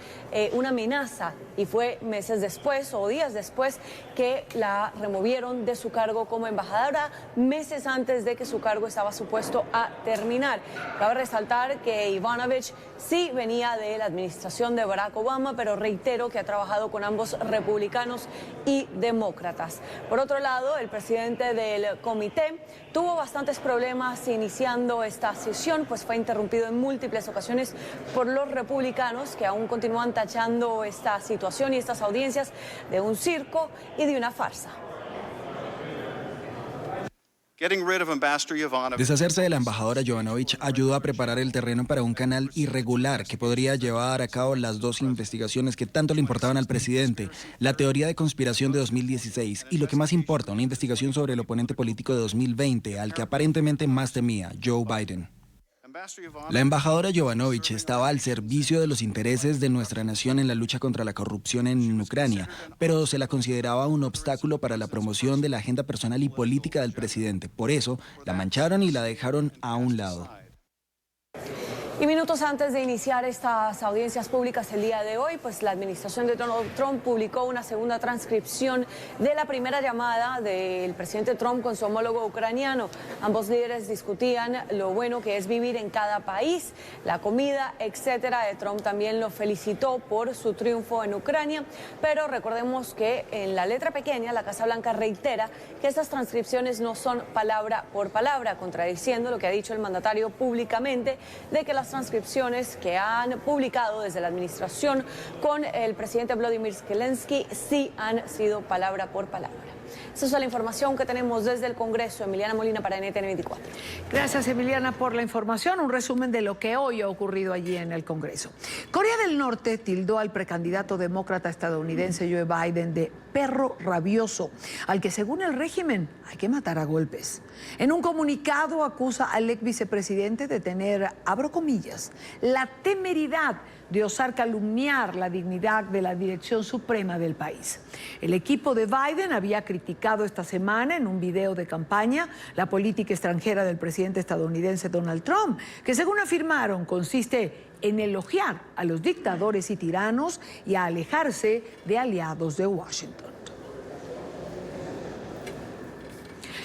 amenaza, y fue meses después o días después que la removieron de su cargo como embajadora, meses antes de que su cargo estaba supuesto a terminar. Cabe resaltar que Yovanovitch sí venía de la administración de Barack Obama, pero reitero que ha trabajado con ambos republicanos y demócratas. Por otro lado, el presidente del comité tuvo bastantes problemas iniciando esta sesión, pues fue interrumpido en múltiples ocasiones por los republicanos, que aún continúan tachando esta situación y estas audiencias de un circo y de una farsa. Deshacerse de la embajadora Yovanovitch ayudó a preparar el terreno para un canal irregular que podría llevar a cabo las dos investigaciones que tanto le importaban al presidente: la teoría de conspiración de 2016 y, lo que más importa, una investigación sobre el oponente político de 2020, al que aparentemente más temía, Joe Biden. La embajadora Yovanovitch estaba al servicio de los intereses de nuestra nación en la lucha contra la corrupción en Ucrania, pero se la consideraba un obstáculo para la promoción de la agenda personal y política del presidente. Por eso, la mancharon y la dejaron a un lado. Y minutos antes de iniciar estas audiencias públicas el día de hoy, pues la administración de Donald Trump publicó una segunda transcripción de la primera llamada del presidente Trump con su homólogo ucraniano. Ambos líderes discutían lo bueno que es vivir en cada país, la comida, etcétera. Trump también lo felicitó por su triunfo en Ucrania, pero recordemos que en la letra pequeña la Casa Blanca reitera que estas transcripciones no son palabra por palabra, contradiciendo lo que ha dicho el mandatario públicamente de que las transcripciones que han publicado desde la administración con el presidente Volodymyr Zelensky sí han sido palabra por palabra. Esa es la información que tenemos desde el Congreso. Emiliana Molina para NTN 24. Gracias, Emiliana, por la información. Un resumen de lo que hoy ha ocurrido allí en el Congreso. Corea del Norte tildó al precandidato demócrata estadounidense Joe Biden de perro rabioso, al que según el régimen hay que matar a golpes. En un comunicado acusa al ex vicepresidente de tener, abro comillas, la temeridad de osar calumniar la dignidad de la dirección suprema del país. El equipo de Biden había criticado esta semana en un video de campaña la política extranjera del presidente estadounidense Donald Trump, que según afirmaron consiste en elogiar a los dictadores y tiranos y a alejarse de aliados de Washington.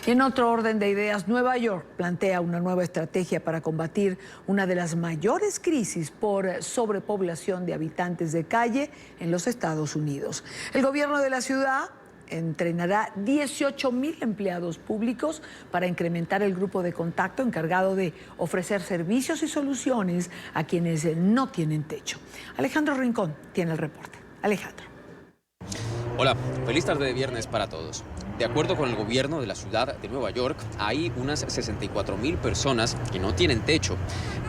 Y en otro orden de ideas, Nueva York plantea una nueva estrategia para combatir una de las mayores crisis por sobrepoblación de habitantes de calle en los Estados Unidos. El gobierno de la ciudad entrenará 18,000 empleados públicos para incrementar el grupo de contacto encargado de ofrecer servicios y soluciones a quienes no tienen techo. Alejandro Rincón tiene el reporte. Alejandro. Hola, feliz tarde de viernes para todos. De acuerdo con el gobierno de la ciudad de Nueva York, hay unas 64,000 personas que no tienen techo.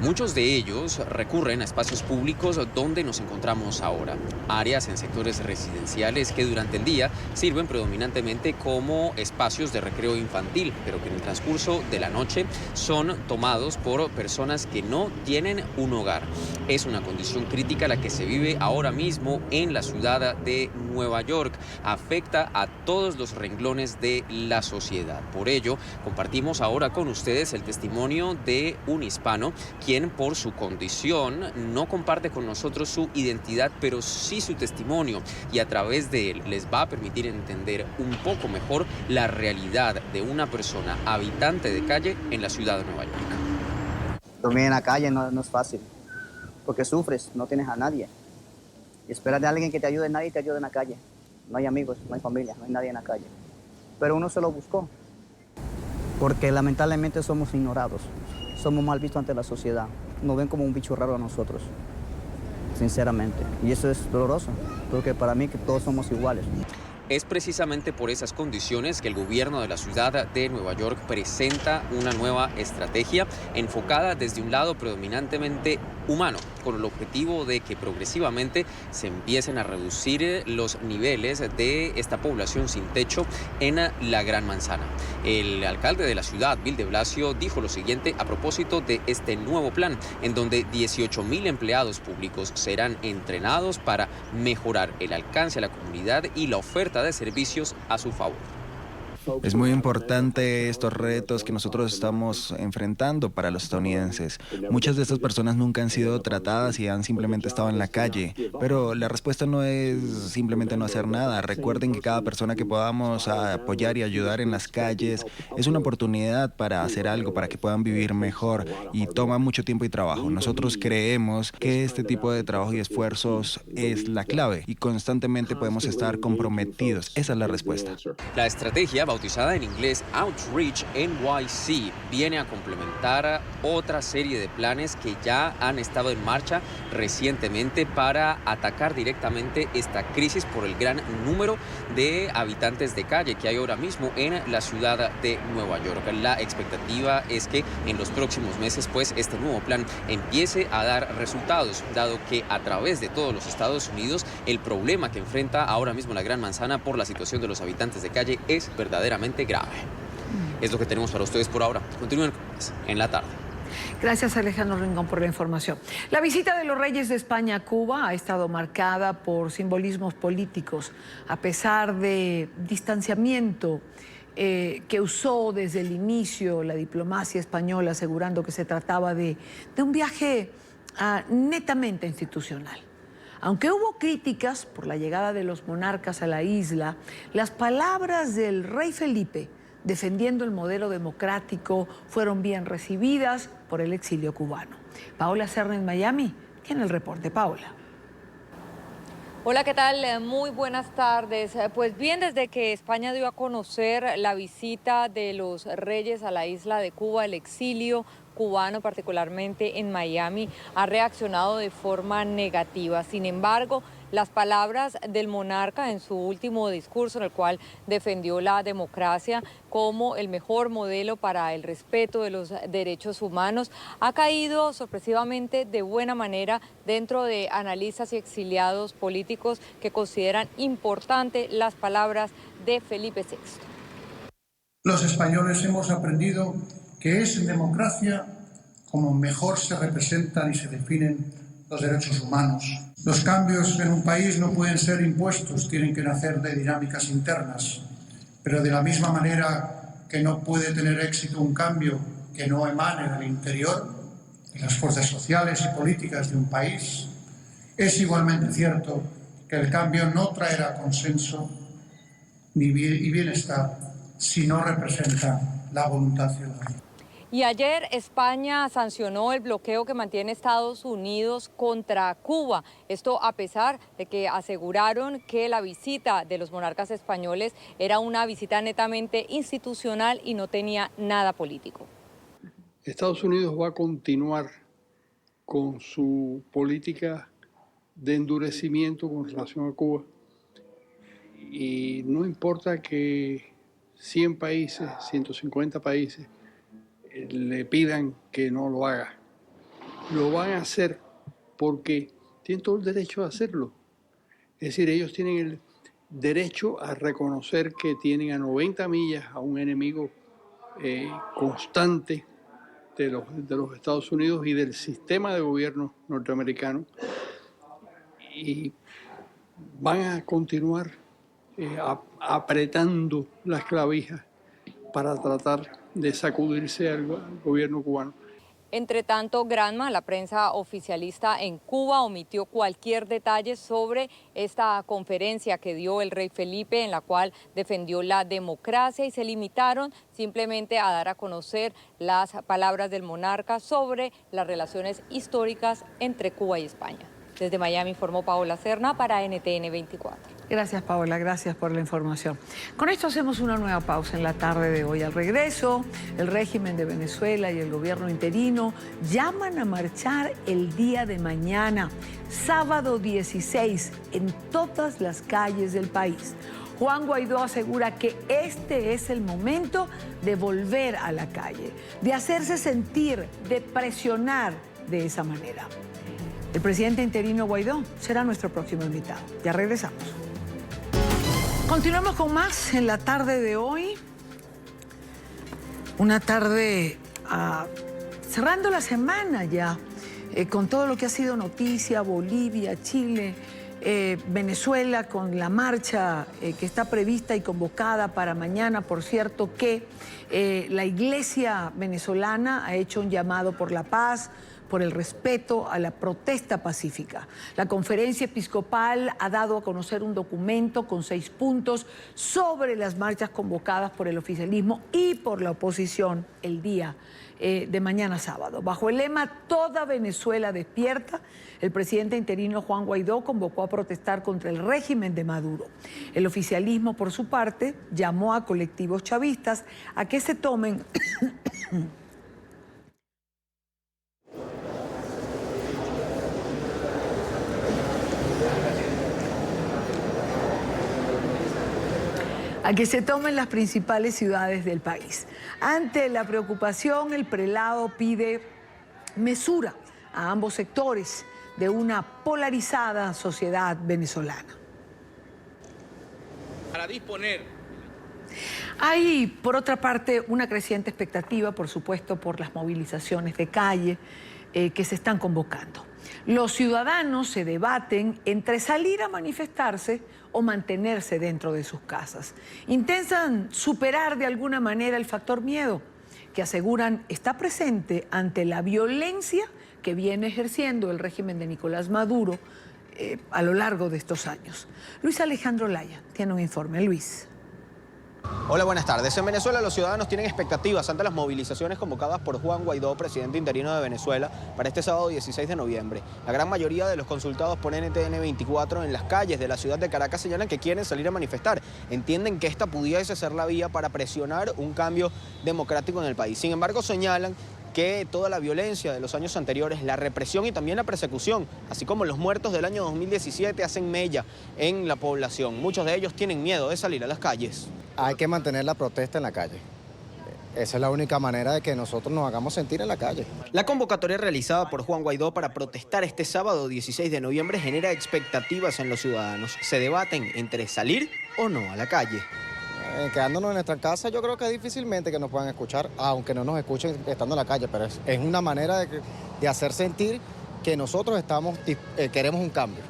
Muchos de ellos recurren a espacios públicos donde nos encontramos ahora. Áreas en sectores residenciales que durante el día sirven predominantemente como espacios de recreo infantil, pero que en el transcurso de la noche son tomados por personas que no tienen un hogar. Es una condición crítica la que se vive ahora mismo en la ciudad de Nueva York. Afecta a todos los renglones de la sociedad. Por ello, compartimos ahora con ustedes el testimonio de un hispano, quien por su condición no comparte con nosotros su identidad, pero sí su testimonio, y a través de él les va a permitir entender un poco mejor la realidad de una persona habitante de calle en la ciudad de Nueva York. Dormir en la calle no es fácil, porque sufres, no tienes a nadie. Y esperas de alguien que te ayude, nadie te ayuda en la calle. No hay amigos, no hay familia, no hay nadie en la calle. Pero uno se lo buscó, porque lamentablemente somos ignorados, somos mal vistos ante la sociedad, nos ven como un bicho raro a nosotros, sinceramente. Y eso es doloroso, porque para mí que todos somos iguales. Es precisamente por esas condiciones que el gobierno de la ciudad de Nueva York presenta una nueva estrategia enfocada desde un lado predominantemente humano, con el objetivo de que progresivamente se empiecen a reducir los niveles de esta población sin techo en la Gran Manzana. El alcalde de la ciudad, Bill de Blasio, dijo lo siguiente a propósito de este nuevo plan, en donde 18,000 empleados públicos serán entrenados para mejorar el alcance a la comunidad y la oferta de servicios a su favor. Es muy importante estos retos que nosotros estamos enfrentando para los estadounidenses. Muchas de estas personas nunca han sido tratadas y han simplemente estado en la calle, pero la respuesta no es simplemente no hacer nada. Recuerden que cada persona que podamos apoyar y ayudar en las calles es una oportunidad para hacer algo, para que puedan vivir mejor, y toma mucho tiempo y trabajo. Nosotros creemos que este tipo de trabajo y esfuerzos es la clave y constantemente podemos estar comprometidos. Esa es la respuesta. La estrategia bautizada en inglés Outreach NYC, viene a complementar otra serie de planes que ya han estado en marcha recientemente para atacar directamente esta crisis por el gran número de habitantes de calle que hay ahora mismo en la ciudad de Nueva York. La expectativa es que en los próximos meses, pues, este nuevo plan empiece a dar resultados, dado que a través de todos los Estados Unidos el problema que enfrenta ahora mismo la Gran Manzana por la situación de los habitantes de calle es verdaderamente grave. Es lo que tenemos para ustedes por ahora. Continúen en la tarde. Gracias, Alejandro Rincón, por la información. La visita de los reyes de España a Cuba ha estado marcada por simbolismos políticos, a pesar de distanciamiento que usó desde el inicio la diplomacia española, asegurando que se trataba de un viaje netamente institucional. Aunque hubo críticas por la llegada de los monarcas a la isla, las palabras del rey Felipe defendiendo el modelo democrático fueron bien recibidas por el exilio cubano. Paola Serna en Miami tiene el reporte. Paola. Hola, ¿qué tal? Muy buenas tardes. Pues bien, desde que España dio a conocer la visita de los reyes a la isla de Cuba, el exilio cubano, particularmente en Miami, ha reaccionado de forma negativa. Sin embargo, las palabras del monarca en su último discurso, en el cual defendió la democracia como el mejor modelo para el respeto de los derechos humanos, ha caído sorpresivamente de buena manera dentro de analistas y exiliados políticos que consideran importante las palabras de Felipe VI. Los españoles hemos aprendido que es en democracia como mejor se representan y se definen los derechos humanos. Los cambios en un país no pueden ser impuestos, tienen que nacer de dinámicas internas, pero de la misma manera que no puede tener éxito un cambio que no emane del interior, de las fuerzas sociales y políticas de un país, es igualmente cierto que el cambio no traerá consenso y bienestar si no representa la voluntad ciudadana. Y ayer España sancionó el bloqueo que mantiene Estados Unidos contra Cuba. Esto a pesar de que aseguraron que la visita de los monarcas españoles era una visita netamente institucional y no tenía nada político. Estados Unidos va a continuar con su política de endurecimiento con relación a Cuba. Y no importa que 100 países, 150 países, le pidan que no lo haga. Lo van a hacer porque tienen todo el derecho a hacerlo. Es decir, ellos tienen el derecho a reconocer que tienen a 90 millas a un enemigo constante de los Estados Unidos y del sistema de gobierno norteamericano. Y van a continuar apretando las clavijas para tratar de sacudirse al gobierno cubano. Entre tanto, Granma, la prensa oficialista en Cuba, omitió cualquier detalle sobre esta conferencia que dio el rey Felipe, en la cual defendió la democracia, y se limitaron simplemente a dar a conocer las palabras del monarca sobre las relaciones históricas entre Cuba y España. Desde Miami informó Paola Serna para NTN 24. Gracias, Paola, gracias por la información. Con esto hacemos una nueva pausa en la tarde de hoy. Al regreso, el régimen de Venezuela y el gobierno interino llaman a marchar el día de mañana, sábado 16, en todas las calles del país. Juan Guaidó asegura que este es el momento de volver a la calle, de hacerse sentir, de presionar de esa manera. El presidente interino Guaidó será nuestro próximo invitado. Ya regresamos. Continuamos con más en la tarde de hoy. Una tarde cerrando la semana ya, con todo lo que ha sido noticia, Bolivia, Chile, Venezuela, con la marcha que está prevista y convocada para mañana. Por cierto que la Iglesia venezolana ha hecho un llamado por la paz, por el respeto a la protesta pacífica. La Conferencia Episcopal ha dado a conocer un documento con 6 puntos sobre las marchas convocadas por el oficialismo y por la oposición el día de mañana sábado. Bajo el lema Toda Venezuela despierta, el presidente interino Juan Guaidó convocó a protestar contra el régimen de Maduro. El oficialismo, por su parte, llamó a colectivos chavistas a que se tomen las principales ciudades del país. Ante la preocupación, el prelado pide mesura a ambos sectores de una polarizada sociedad venezolana. Para disponer. Hay, por otra parte, una creciente expectativa, por supuesto, por las movilizaciones de calle que se están convocando. Los ciudadanos se debaten entre salir a manifestarse o mantenerse dentro de sus casas. Intentan superar de alguna manera el factor miedo, que aseguran está presente ante la violencia que viene ejerciendo el régimen de Nicolás Maduro a lo largo de estos años. Luis Alejandro Laya tiene un informe. Luis. Hola, buenas tardes. En Venezuela los ciudadanos tienen expectativas ante las movilizaciones convocadas por Juan Guaidó, presidente interino de Venezuela, para este sábado 16 de noviembre. La gran mayoría de los consultados por NTN 24 en las calles de la ciudad de Caracas señalan que quieren salir a manifestar. Entienden que esta pudiese ser la vía para presionar un cambio democrático en el país. Sin embargo, señalan que toda la violencia de los años anteriores, la represión y también la persecución, así como los muertos del año 2017, hacen mella en la población. Muchos de ellos tienen miedo de salir a las calles. Hay que mantener la protesta en la calle. Esa es la única manera de que nosotros nos hagamos sentir en la calle. La convocatoria realizada por Juan Guaidó para protestar este sábado 16 de noviembre genera expectativas en los ciudadanos. Se debaten entre salir o no a la calle. Quedándonos en nuestra casa, yo creo que difícilmente que nos puedan escuchar, aunque no nos escuchen estando en la calle, pero es una manera de hacer sentir que nosotros queremos un cambio,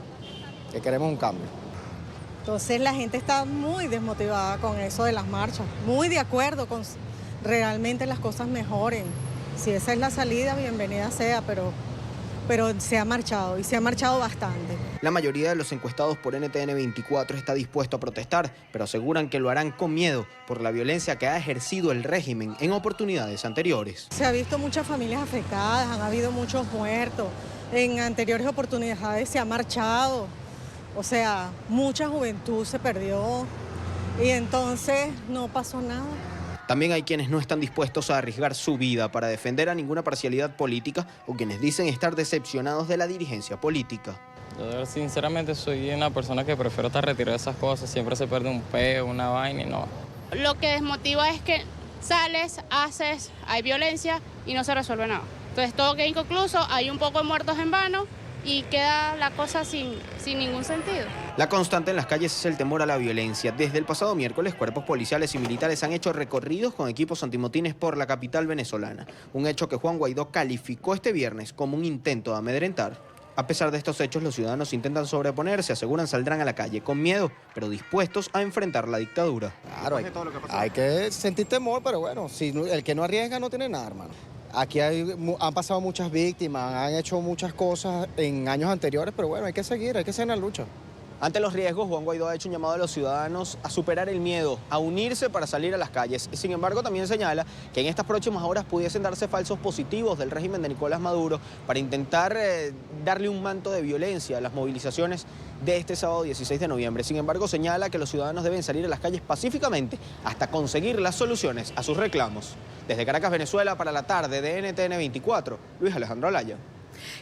Entonces la gente está muy desmotivada con eso de las marchas, muy de acuerdo con realmente las cosas mejoren. Si esa es la salida, bienvenida sea, pero se ha marchado y se ha marchado bastante. La mayoría de los encuestados por NTN 24 está dispuesto a protestar, pero aseguran que lo harán con miedo por la violencia que ha ejercido el régimen en oportunidades anteriores. Se ha visto muchas familias afectadas, han habido muchos muertos, en anteriores oportunidades se ha marchado, o sea, mucha juventud se perdió y entonces no pasó nada. También hay quienes no están dispuestos a arriesgar su vida para defender a ninguna parcialidad política o quienes dicen estar decepcionados de la dirigencia política. Yo sinceramente soy una persona que prefiero estar retirada de esas cosas, siempre se pierde un peo, una vaina y no. Lo que desmotiva es que sales, haces, hay violencia y no se resuelve nada. Entonces todo queda inconcluso, hay un poco de muertos en vano y queda la cosa sin ningún sentido. La constante en las calles es el temor a la violencia. Desde el pasado miércoles, cuerpos policiales y militares han hecho recorridos con equipos antimotines por la capital venezolana. Un hecho que Juan Guaidó calificó este viernes como un intento de amedrentar. A pesar de estos hechos, los ciudadanos intentan sobreponerse, aseguran saldrán a la calle con miedo, pero dispuestos a enfrentar la dictadura. Claro, hay que sentir temor, pero bueno, si el que no arriesga no tiene nada, hermano. Aquí han pasado muchas víctimas, han hecho muchas cosas en años anteriores, pero bueno, hay que seguir en la lucha. Ante los riesgos, Juan Guaidó ha hecho un llamado a los ciudadanos a superar el miedo, a unirse para salir a las calles. Sin embargo, también señala que en estas próximas horas pudiesen darse falsos positivos del régimen de Nicolás Maduro para intentar darle un manto de violencia a las movilizaciones de este sábado 16 de noviembre. Sin embargo, señala que los ciudadanos deben salir a las calles pacíficamente hasta conseguir las soluciones a sus reclamos. Desde Caracas, Venezuela, para la tarde de NTN 24, Luis Alejandro Laya.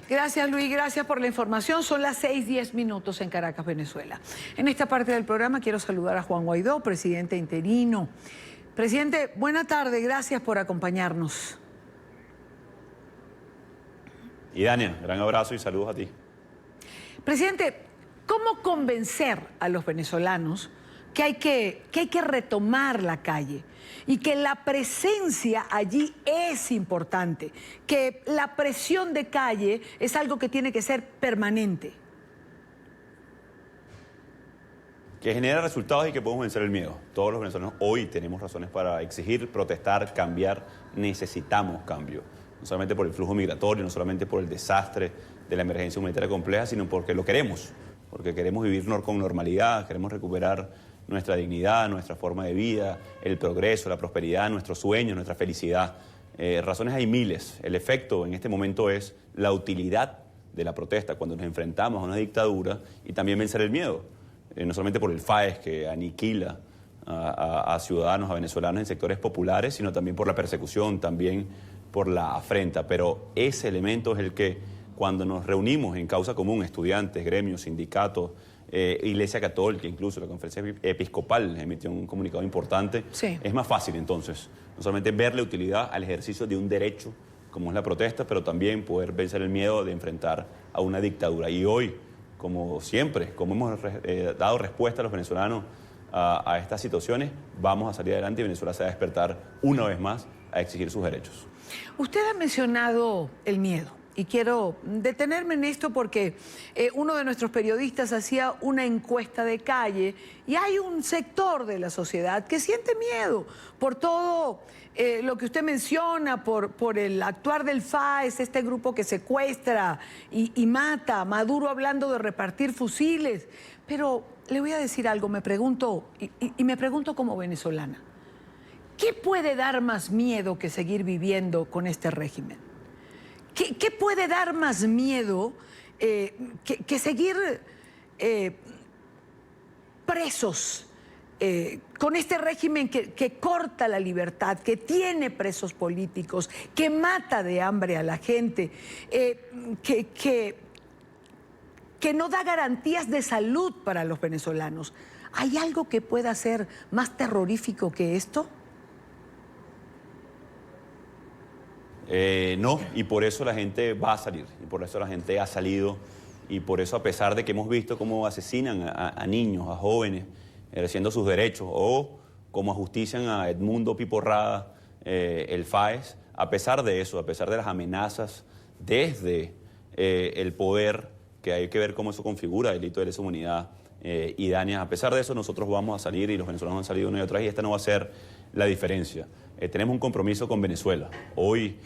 Gracias, Luis, gracias por la información. Son las 6:10 en Caracas, Venezuela. En esta parte del programa quiero saludar a Juan Guaidó, presidente interino. Presidente, buena tarde, gracias por acompañarnos. Y Dania, gran abrazo y saludos a ti. Presidente, ¿cómo convencer a los venezolanos que hay que retomar la calle y que la presencia allí es importante, que la presión de calle es algo que tiene que ser permanente? Que genera resultados y que podemos vencer el miedo. Todos los venezolanos hoy tenemos razones para exigir, protestar, cambiar. Necesitamos cambio. No solamente por el flujo migratorio, no solamente por el desastre de la emergencia humanitaria compleja, sino porque lo queremos. Porque queremos vivir con normalidad, queremos recuperar nuestra dignidad, nuestra forma de vida, el progreso, la prosperidad, nuestros sueños, nuestra felicidad. Razones hay miles. El efecto en este momento es la utilidad de la protesta cuando nos enfrentamos a una dictadura y también vencer el miedo. No solamente por el FAES que aniquila a ciudadanos, a venezolanos en sectores populares, sino también por la persecución, también por la afrenta. Pero ese elemento es el que cuando nos reunimos en causa común, estudiantes, gremios, sindicatos, Iglesia Católica, incluso la Conferencia Episcopal emitió un comunicado importante, sí. Es más fácil entonces, no solamente verle utilidad al ejercicio de un derecho como es la protesta, pero también poder vencer el miedo de enfrentar a una dictadura. Y hoy, como siempre, como hemos dado respuesta a los venezolanos a estas situaciones, vamos a salir adelante y Venezuela se va a despertar una vez más a exigir sus derechos. Usted ha mencionado el miedo. Y quiero detenerme en esto porque uno de nuestros periodistas hacía una encuesta de calle y hay un sector de la sociedad que siente miedo por todo lo que usted menciona, por el actuar del FAES, este grupo que secuestra y mata, Maduro hablando de repartir fusiles. Pero le voy a decir algo, me pregunto, y me pregunto como venezolana, ¿qué puede dar más miedo que seguir viviendo con este régimen? ¿Qué puede dar más miedo que seguir presos con este régimen que corta la libertad, que tiene presos políticos, que mata de hambre a la gente, que no da garantías de salud para los venezolanos? ¿Hay algo que pueda ser más terrorífico que esto? No, y por eso la gente va a salir, y por eso la gente ha salido, y por eso a pesar de que hemos visto cómo asesinan a niños, a jóvenes, ejerciendo sus derechos, o cómo ajustician a Edmundo Piporrada, el FAES, a pesar de eso, a pesar de las amenazas desde el poder, que hay que ver cómo eso configura delito de lesa humanidad y daña, a pesar de eso nosotros vamos a salir y los venezolanos han salido una y otra vez y esta no va a ser la diferencia. Tenemos un compromiso con Venezuela. Hoy,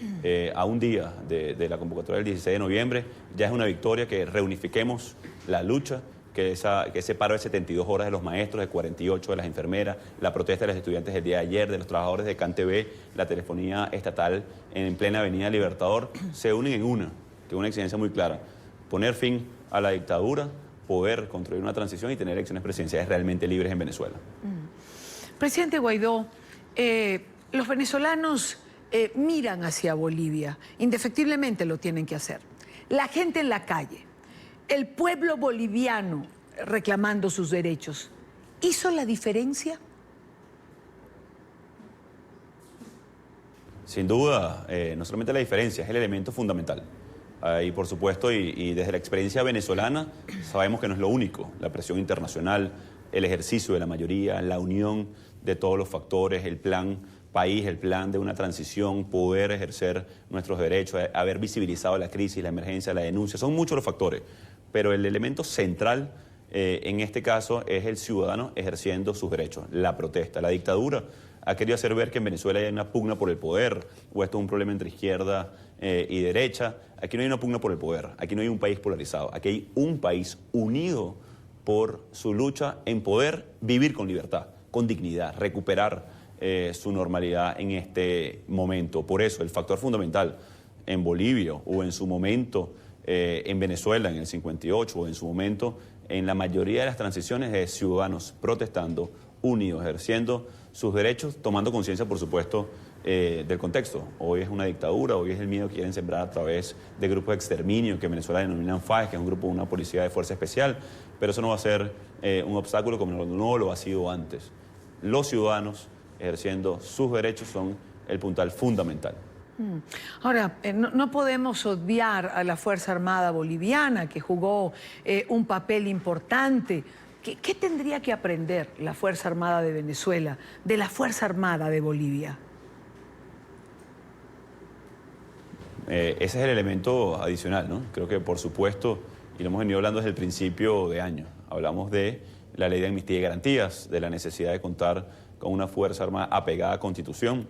a un día de la convocatoria del 16 de noviembre, ya es una victoria que reunifiquemos la lucha, que ese paro de 72 horas de los maestros, de 48 de las enfermeras, la protesta de los estudiantes del día de ayer, de los trabajadores de CanTV, la telefonía estatal en plena Avenida Libertador, se unen en una exigencia muy clara: poner fin a la dictadura, poder construir una transición y tener elecciones presidenciales realmente libres en Venezuela. Presidente Guaidó, los venezolanos miran hacia Bolivia, indefectiblemente lo tienen que hacer. La gente en la calle, el pueblo boliviano reclamando sus derechos, ¿hizo la diferencia? Sin duda, no solamente la diferencia, es el elemento fundamental. Y por supuesto, y desde la experiencia venezolana, sabemos que no es lo único. La presión internacional, el ejercicio de la mayoría, la unión de todos los factores, el plan país, el plan de una transición, poder ejercer nuestros derechos, haber visibilizado la crisis, la emergencia, la denuncia, son muchos los factores, pero el elemento central en este caso es el ciudadano ejerciendo sus derechos, la protesta. La dictadura ha querido hacer ver que en Venezuela hay una pugna por el poder, o esto es un problema entre izquierda y derecha. Aquí no hay una pugna por el poder, aquí no hay un país polarizado, aquí hay un país unido por su lucha en poder vivir con libertad, con dignidad, recuperar su normalidad en este momento. Por eso el factor fundamental en Bolivia o en su momento en Venezuela en el 58 o en su momento en la mayoría de las transiciones es ciudadanos protestando, unidos, ejerciendo sus derechos, tomando conciencia, por supuesto, del contexto. Hoy es una dictadura, hoy es el miedo que quieren sembrar a través de grupos de exterminio que en Venezuela denominan FAES, que es un grupo de una policía de fuerza especial, pero eso no va a ser un obstáculo como no lo ha sido antes. Los ciudadanos ejerciendo sus derechos son el puntal fundamental. Ahora, no podemos obviar a la Fuerza Armada Boliviana, que jugó un papel importante. ¿Qué tendría que aprender la Fuerza Armada de Venezuela de la Fuerza Armada de Bolivia? Ese es el elemento adicional, ¿no? Creo que, por supuesto, y lo hemos venido hablando desde el principio de año, hablamos de la ley de amnistía y garantías, de la necesidad de contar con una Fuerza Armada apegada a Constitución,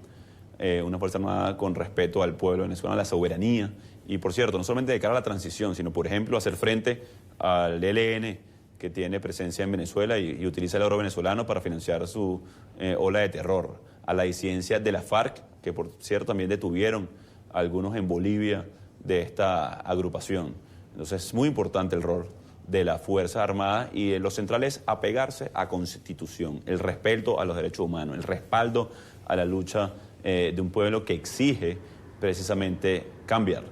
una Fuerza Armada con respeto al pueblo venezolano, a la soberanía, y por cierto, no solamente de cara a la transición, sino por ejemplo hacer frente al ELN, que tiene presencia en Venezuela y utiliza el oro venezolano para financiar su ola de terror, a la disidencia de la FARC, que por cierto también detuvieron a algunos en Bolivia de esta agrupación. Entonces es muy importante el rol de la Fuerza Armada y lo central es apegarse a Constitución, el respeto a los derechos humanos, el respaldo a la lucha de un pueblo que exige precisamente cambiar.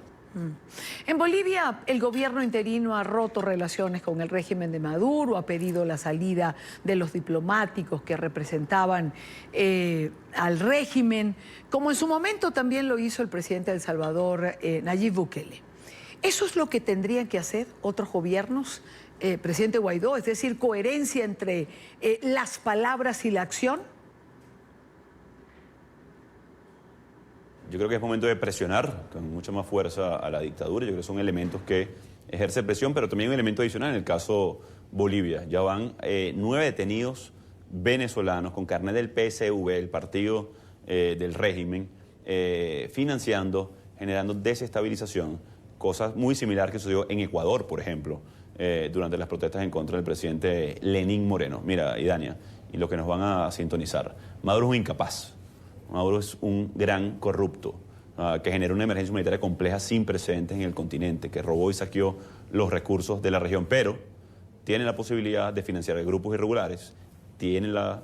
En Bolivia, el gobierno interino ha roto relaciones con el régimen de Maduro, ha pedido la salida de los diplomáticos que representaban al régimen, como en su momento también lo hizo el presidente de El Salvador, Nayib Bukele. ¿Eso es lo que tendrían que hacer otros gobiernos, presidente Guaidó? Es decir, coherencia entre las palabras y la acción. Yo creo que es momento de presionar con mucha más fuerza a la dictadura. Yo creo que son elementos que ejercen presión, pero también un elemento adicional en el caso Bolivia. Ya van 9 detenidos venezolanos con carnet del PSV, el partido del régimen, financiando, generando desestabilización, cosas muy similares que sucedió en Ecuador, por ejemplo, durante las protestas en contra del presidente Lenín Moreno. Mira, Idania, y lo que nos van a sintonizar, Maduro es un incapaz. Maduro es un gran corrupto que generó una emergencia humanitaria compleja sin precedentes en el continente, que robó y saqueó los recursos de la región, pero tiene la posibilidad de financiar grupos irregulares, tiene la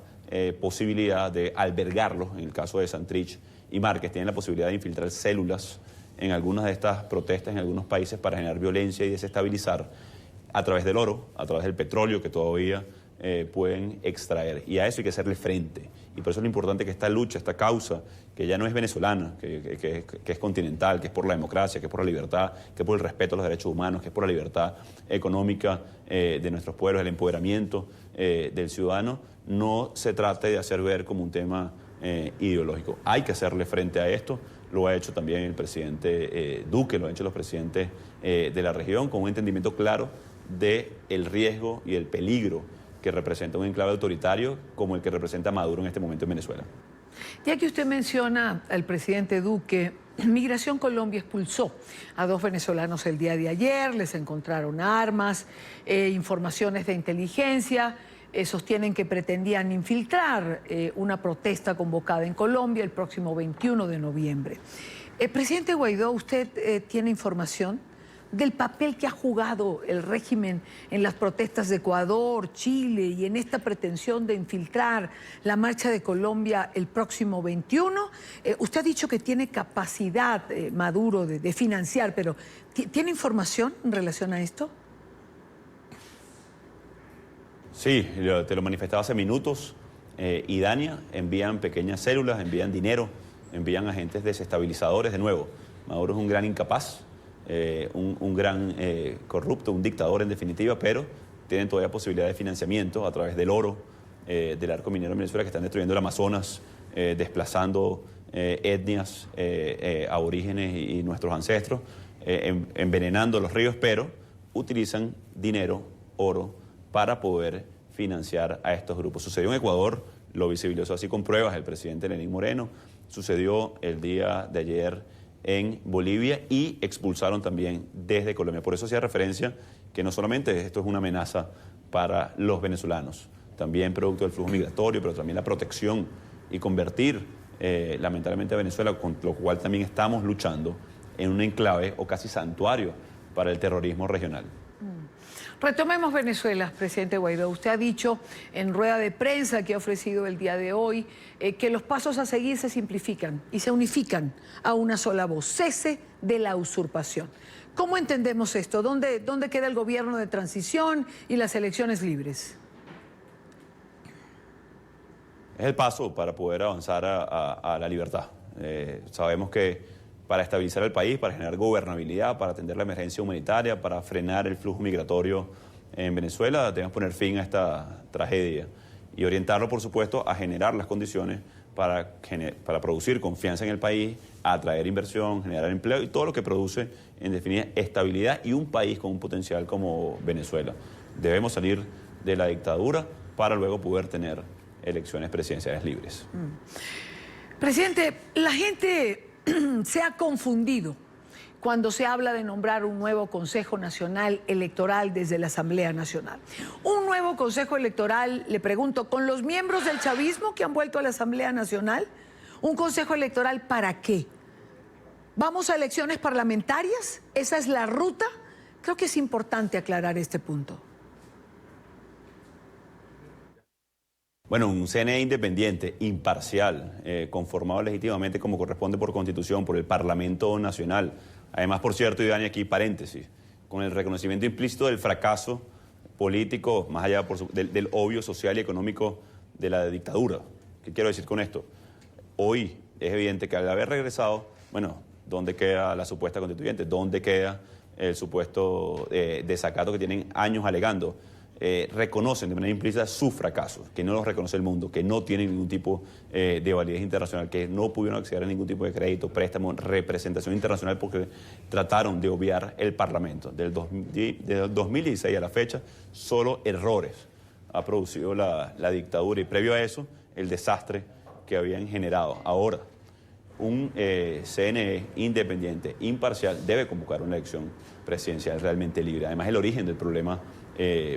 posibilidad de albergarlos, en el caso de Santrich y Márquez, tiene la posibilidad de infiltrar células en algunas de estas protestas en algunos países para generar violencia y desestabilizar a través del oro, a través del petróleo que todavía pueden extraer. Y a eso hay que hacerle frente. Y por eso es lo importante que esta lucha, esta causa, que ya no es venezolana, que es continental, que es por la democracia, que es por la libertad, que es por el respeto a los derechos humanos, que es por la libertad económica de nuestros pueblos, el empoderamiento del ciudadano, no se trate de hacer ver como un tema ideológico. Hay que hacerle frente a esto. Lo ha hecho también el presidente Duque, lo han hecho los presidentes de la región, con un entendimiento claro del riesgo y el peligro que representa un enclave autoritario como el que representa Maduro en este momento en Venezuela. Ya que usted menciona al presidente Duque, Migración Colombia expulsó a 2 venezolanos el día de ayer, les encontraron armas, informaciones de inteligencia, sostienen que pretendían infiltrar una protesta convocada en Colombia el próximo 21 de noviembre. Presidente Guaidó, ¿usted tiene información del papel que ha jugado el régimen en las protestas de Ecuador, Chile y en esta pretensión de infiltrar la marcha de Colombia el próximo 21? Usted ha dicho que tiene capacidad, Maduro, de financiar, pero ¿tiene información en relación a esto? Sí, te lo manifestaba hace minutos. Idania, envían pequeñas células, envían dinero, envían agentes desestabilizadores. De nuevo, Maduro es un gran incapaz, un gran corrupto, un dictador en definitiva, pero tienen todavía posibilidad de financiamiento a través del oro del arco minero en Venezuela, que están destruyendo el Amazonas, desplazando etnias aborígenes y nuestros ancestros, envenenando los ríos, pero utilizan dinero, oro, para poder financiar a estos grupos. Sucedió en Ecuador, lo visibilizó así con pruebas el presidente Lenín Moreno, sucedió el día de ayer en Bolivia y expulsaron también desde Colombia. Por eso hacía referencia que no solamente esto es una amenaza para los venezolanos, también producto del flujo migratorio, pero también la protección y convertir lamentablemente a Venezuela, con lo cual también estamos luchando, en un enclave o casi santuario para el terrorismo regional. Retomemos Venezuela, presidente Guaidó. Usted ha dicho en rueda de prensa que ha ofrecido el día de hoy que los pasos a seguir se simplifican y se unifican a una sola voz. Cese de la usurpación. ¿Cómo entendemos esto? ¿Dónde queda el gobierno de transición y las elecciones libres? Es el paso para poder avanzar a la libertad. Sabemos que para estabilizar el país, para generar gobernabilidad, para atender la emergencia humanitaria, para frenar el flujo migratorio en Venezuela, debemos poner fin a esta tragedia y orientarlo, por supuesto, a generar las condiciones para producir confianza en el país, atraer inversión, generar empleo y todo lo que produce, en definitiva, estabilidad y un país con un potencial como Venezuela. Debemos salir de la dictadura para luego poder tener elecciones presidenciales libres. Presidente, la gente se ha confundido cuando se habla de nombrar un nuevo Consejo Nacional Electoral desde la Asamblea Nacional. Un nuevo Consejo Electoral, le pregunto, ¿con los miembros del chavismo que han vuelto a la Asamblea Nacional? ¿Un Consejo Electoral para qué? ¿Vamos a elecciones parlamentarias? ¿Esa es la ruta? Creo que es importante aclarar este punto. Bueno, un CNE independiente, imparcial, conformado legítimamente como corresponde por Constitución, por el Parlamento Nacional. Además, por cierto, y Dani, aquí paréntesis, con el reconocimiento implícito del fracaso político, más allá del obvio social y económico de la dictadura. ¿Qué quiero decir con esto? Hoy es evidente que al haber regresado, bueno, ¿dónde queda la supuesta constituyente? ¿Dónde queda el supuesto desacato que tienen años alegando? reconocen de manera implícita sus fracasos, que no los reconoce el mundo, que no tienen ningún tipo de validez internacional, que no pudieron acceder a ningún tipo de crédito, préstamo, representación internacional porque trataron de obviar el Parlamento. Del 2016 a la fecha, solo errores ha producido la dictadura y previo a eso, el desastre que habían generado. Ahora, un CNE independiente, imparcial, debe convocar una elección presidencial realmente libre. Además, el origen del problema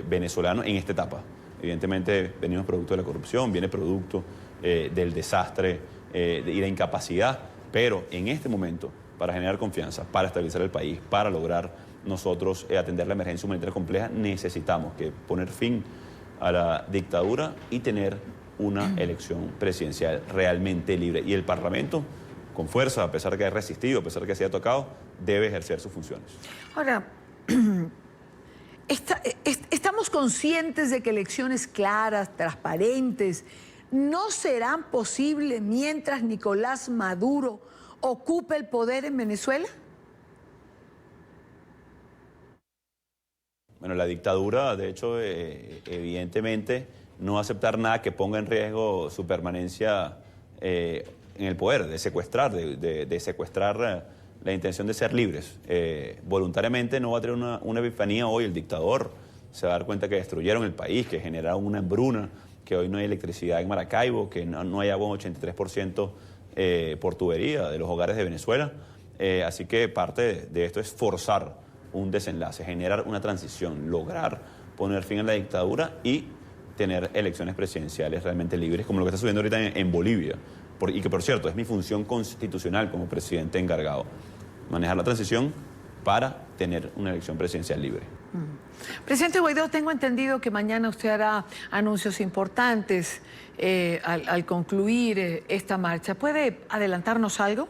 venezolano en esta etapa. Evidentemente, venimos producto de la corrupción, viene producto del desastre y la incapacidad, pero en este momento, para generar confianza, para estabilizar el país, para lograr nosotros atender la emergencia humanitaria compleja, necesitamos que poner fin a la dictadura y tener una elección presidencial realmente libre. Y el Parlamento, con fuerza, a pesar de que ha resistido, a pesar de que se ha tocado, debe ejercer sus funciones. Ahora, estamos conscientes de que elecciones claras, transparentes, no serán posibles mientras Nicolás Maduro ocupe el poder en Venezuela. Bueno, la dictadura, de hecho, evidentemente no va a aceptar nada que ponga en riesgo su permanencia en el poder, de secuestrar, de secuestrar la intención de ser libres. Voluntariamente no va a tener una epifanía hoy el dictador. Se va a dar cuenta que destruyeron el país, que generaron una hambruna, que hoy no hay electricidad en Maracaibo, que no hay agua un 83% por tubería de los hogares de Venezuela. Así que parte de esto es forzar un desenlace, generar una transición, lograr poner fin a la dictadura y tener elecciones presidenciales realmente libres, como lo que está sucediendo ahorita en Bolivia. Y que, por cierto, es mi función constitucional como presidente encargado, manejar la transición para tener una elección presidencial libre. Presidente Guaidó, tengo entendido que mañana usted hará anuncios importantes al concluir esta marcha. ¿Puede adelantarnos algo?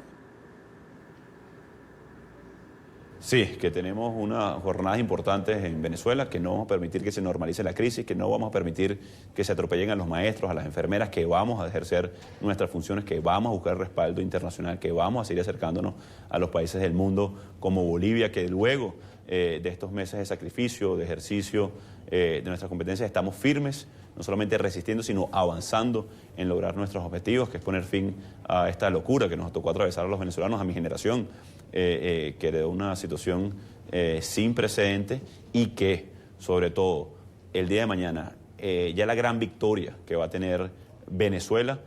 Sí, que tenemos unas jornadas importantes en Venezuela, que no vamos a permitir que se normalice la crisis, que no vamos a permitir que se atropellen a los maestros, a las enfermeras, que vamos a ejercer nuestras funciones, que vamos a buscar respaldo internacional, que vamos a seguir acercándonos a los países del mundo como Bolivia, que luego de estos meses de sacrificio, de ejercicio de nuestras competencias, estamos firmes, no solamente resistiendo, sino avanzando en lograr nuestros objetivos, que es poner fin a esta locura que nos tocó atravesar a los venezolanos, a mi generación, que heredó una situación sin precedentes y que, sobre todo, el día de mañana, ya la gran victoria que va a tener Venezuela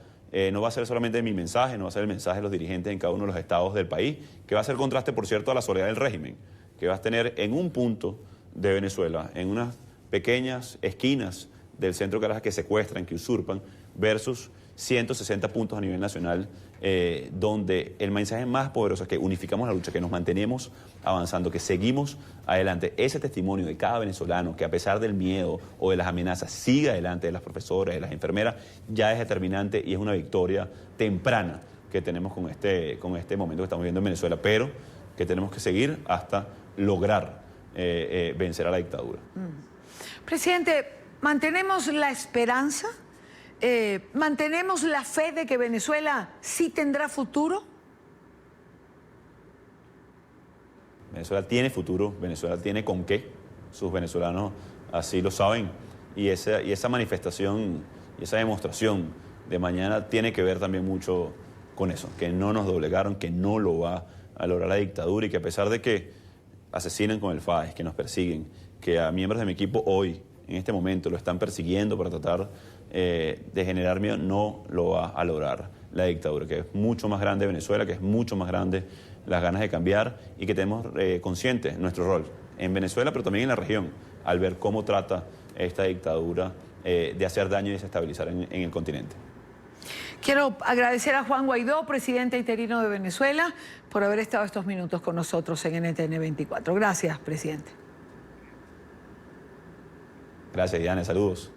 no va a ser solamente mi mensaje, no va a ser el mensaje de los dirigentes en cada uno de los estados del país, que va a ser contraste, por cierto, a la soledad del régimen, que va a tener en un punto de Venezuela, en unas pequeñas esquinas del centro de Caracas que secuestran, que usurpan, versus 160 puntos a nivel nacional, donde el mensaje más poderoso es que unificamos la lucha, que nos mantenemos avanzando, que seguimos adelante. Ese testimonio de cada venezolano que, a pesar del miedo o de las amenazas, sigue adelante, de las profesoras, de las enfermeras, ya es determinante y es una victoria temprana que tenemos con este momento que estamos viviendo en Venezuela, pero que tenemos que seguir hasta lograr vencer a la dictadura. Presidente, ¿mantenemos la esperanza? ¿Mantenemos la fe de que Venezuela sí tendrá futuro? Venezuela tiene futuro, Venezuela tiene con qué, sus venezolanos así lo saben, y esa manifestación y esa demostración de mañana tiene que ver también mucho con eso, que no nos doblegaron, que no lo va a lograr la dictadura y que, a pesar de que asesinan con el FAES, que nos persiguen, que a miembros de mi equipo hoy, en este momento, lo están persiguiendo para tratar de generar miedo, no lo va a lograr la dictadura, que es mucho más grande Venezuela, que es mucho más grande las ganas de cambiar y que tenemos consciente nuestro rol en Venezuela, pero también en la región, al ver cómo trata esta dictadura de hacer daño y desestabilizar en el continente. Quiero agradecer a Juan Guaidó, presidente interino de Venezuela, por haber estado estos minutos con nosotros en NTN 24. Gracias, presidente. Gracias, Diana. Saludos.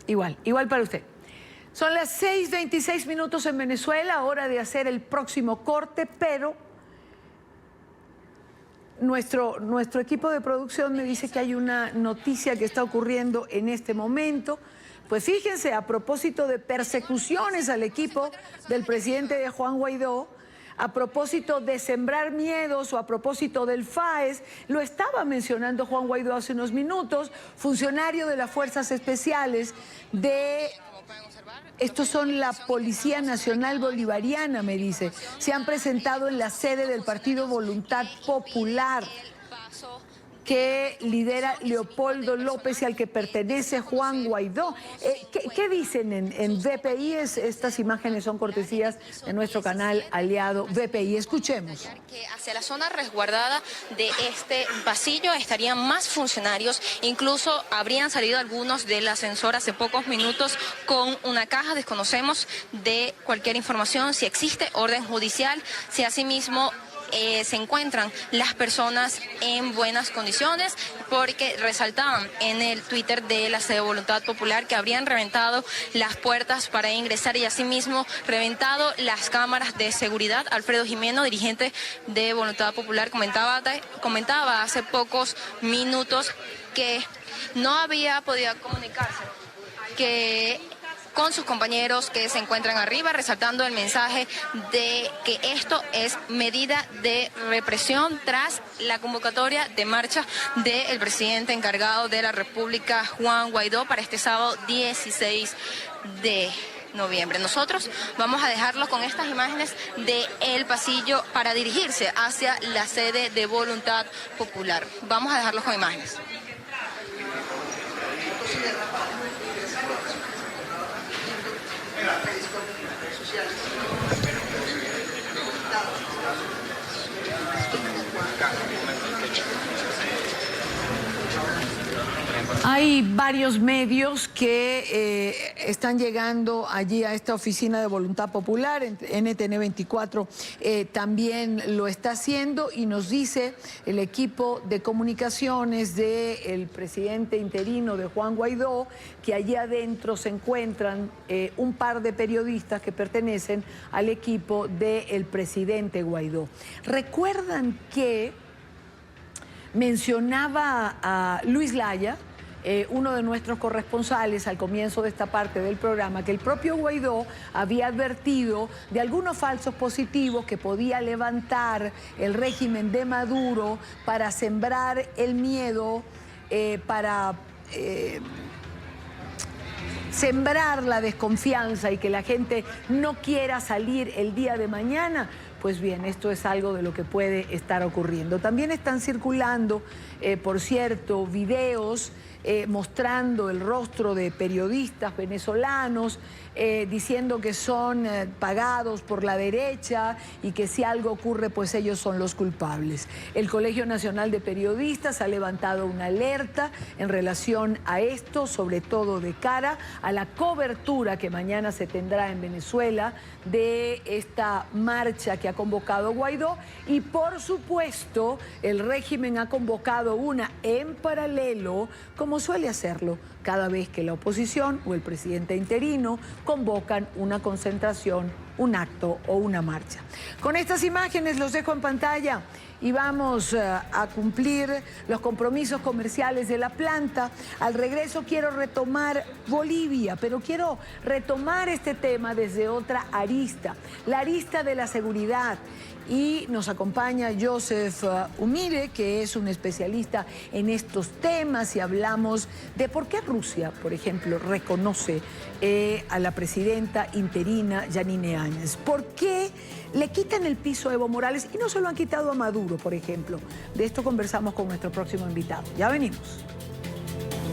Igual para usted. Son las 6:26 minutos en Venezuela, hora de hacer el próximo corte, pero nuestro equipo de producción me dice que hay una noticia que está ocurriendo en este momento. Pues fíjense, a propósito de persecuciones al equipo del presidente Juan Guaidó, a propósito de sembrar miedos o a propósito del FAES, lo estaba mencionando Juan Guaidó hace unos minutos, funcionario de las Fuerzas Especiales de... Estos son la Policía Nacional Bolivariana, me dice. Se han presentado en la sede del Partido Voluntad Popular, que lidera Leopoldo López y al que pertenece Juan Guaidó. ¿Qué dicen en VPI? Estas imágenes son cortesías de nuestro canal aliado VPI. Escuchemos. Que hacia la zona resguardada de este pasillo estarían más funcionarios, incluso habrían salido algunos del ascensor hace pocos minutos con una caja. Desconocemos de cualquier información, si existe orden judicial, si asimismo se encuentran las personas en buenas condiciones, porque resaltaban en el Twitter de la sede Voluntad Popular que habrían reventado las puertas para ingresar y asimismo reventado las cámaras de seguridad. Alfredo Jimeno, dirigente de Voluntad Popular, comentaba hace pocos minutos que no había podido comunicarse con sus compañeros que se encuentran arriba, resaltando el mensaje de que esto es medida de represión tras la convocatoria de marcha del presidente encargado de la República, Juan Guaidó, para este sábado 16 de noviembre. Nosotros vamos a dejarlo con estas imágenes del pasillo para dirigirse hacia la sede de Voluntad Popular. Vamos a dejarlos con imágenes. Hay varios medios que están llegando allí a esta oficina de Voluntad Popular. NTN 24 también lo está haciendo y nos dice el equipo de comunicaciones del presidente interino de Juan Guaidó que allí adentro se encuentran un par de periodistas que pertenecen al equipo del presidente Guaidó. ¿Recuerdan que mencionaba a Luis Laya, uno de nuestros corresponsales al comienzo de esta parte del programa, que el propio Guaidó había advertido de algunos falsos positivos que podía levantar el régimen de Maduro para sembrar el miedo, para sembrar la desconfianza y que la gente no quiera salir el día de mañana? Pues bien, esto es algo de lo que puede estar ocurriendo. También están circulando, por cierto, videos mostrando el rostro de periodistas venezolanos, diciendo que son pagados por la derecha y que si algo ocurre, pues ellos son los culpables. El Colegio Nacional de Periodistas ha levantado una alerta en relación a esto, sobre todo de cara a la cobertura que mañana se tendrá en Venezuela de esta marcha que ha convocado Guaidó, y por supuesto el régimen ha convocado una en paralelo, como suele hacerlo cada vez que la oposición o el presidente interino convocan una concentración, un acto o una marcha. Con estas imágenes los dejo en pantalla y vamos a cumplir los compromisos comerciales de la planta. Al regreso quiero retomar Bolivia, pero quiero retomar este tema desde otra arista, la arista de la seguridad. Y nos acompaña Joseph Umire, que es un especialista en estos temas, y hablamos de por qué Rusia, por ejemplo, reconoce a la presidenta interina Yanine Áñez. ¿Por qué le quitan el piso a Evo Morales y no se lo han quitado a Maduro, por ejemplo? De esto conversamos con nuestro próximo invitado. Ya venimos.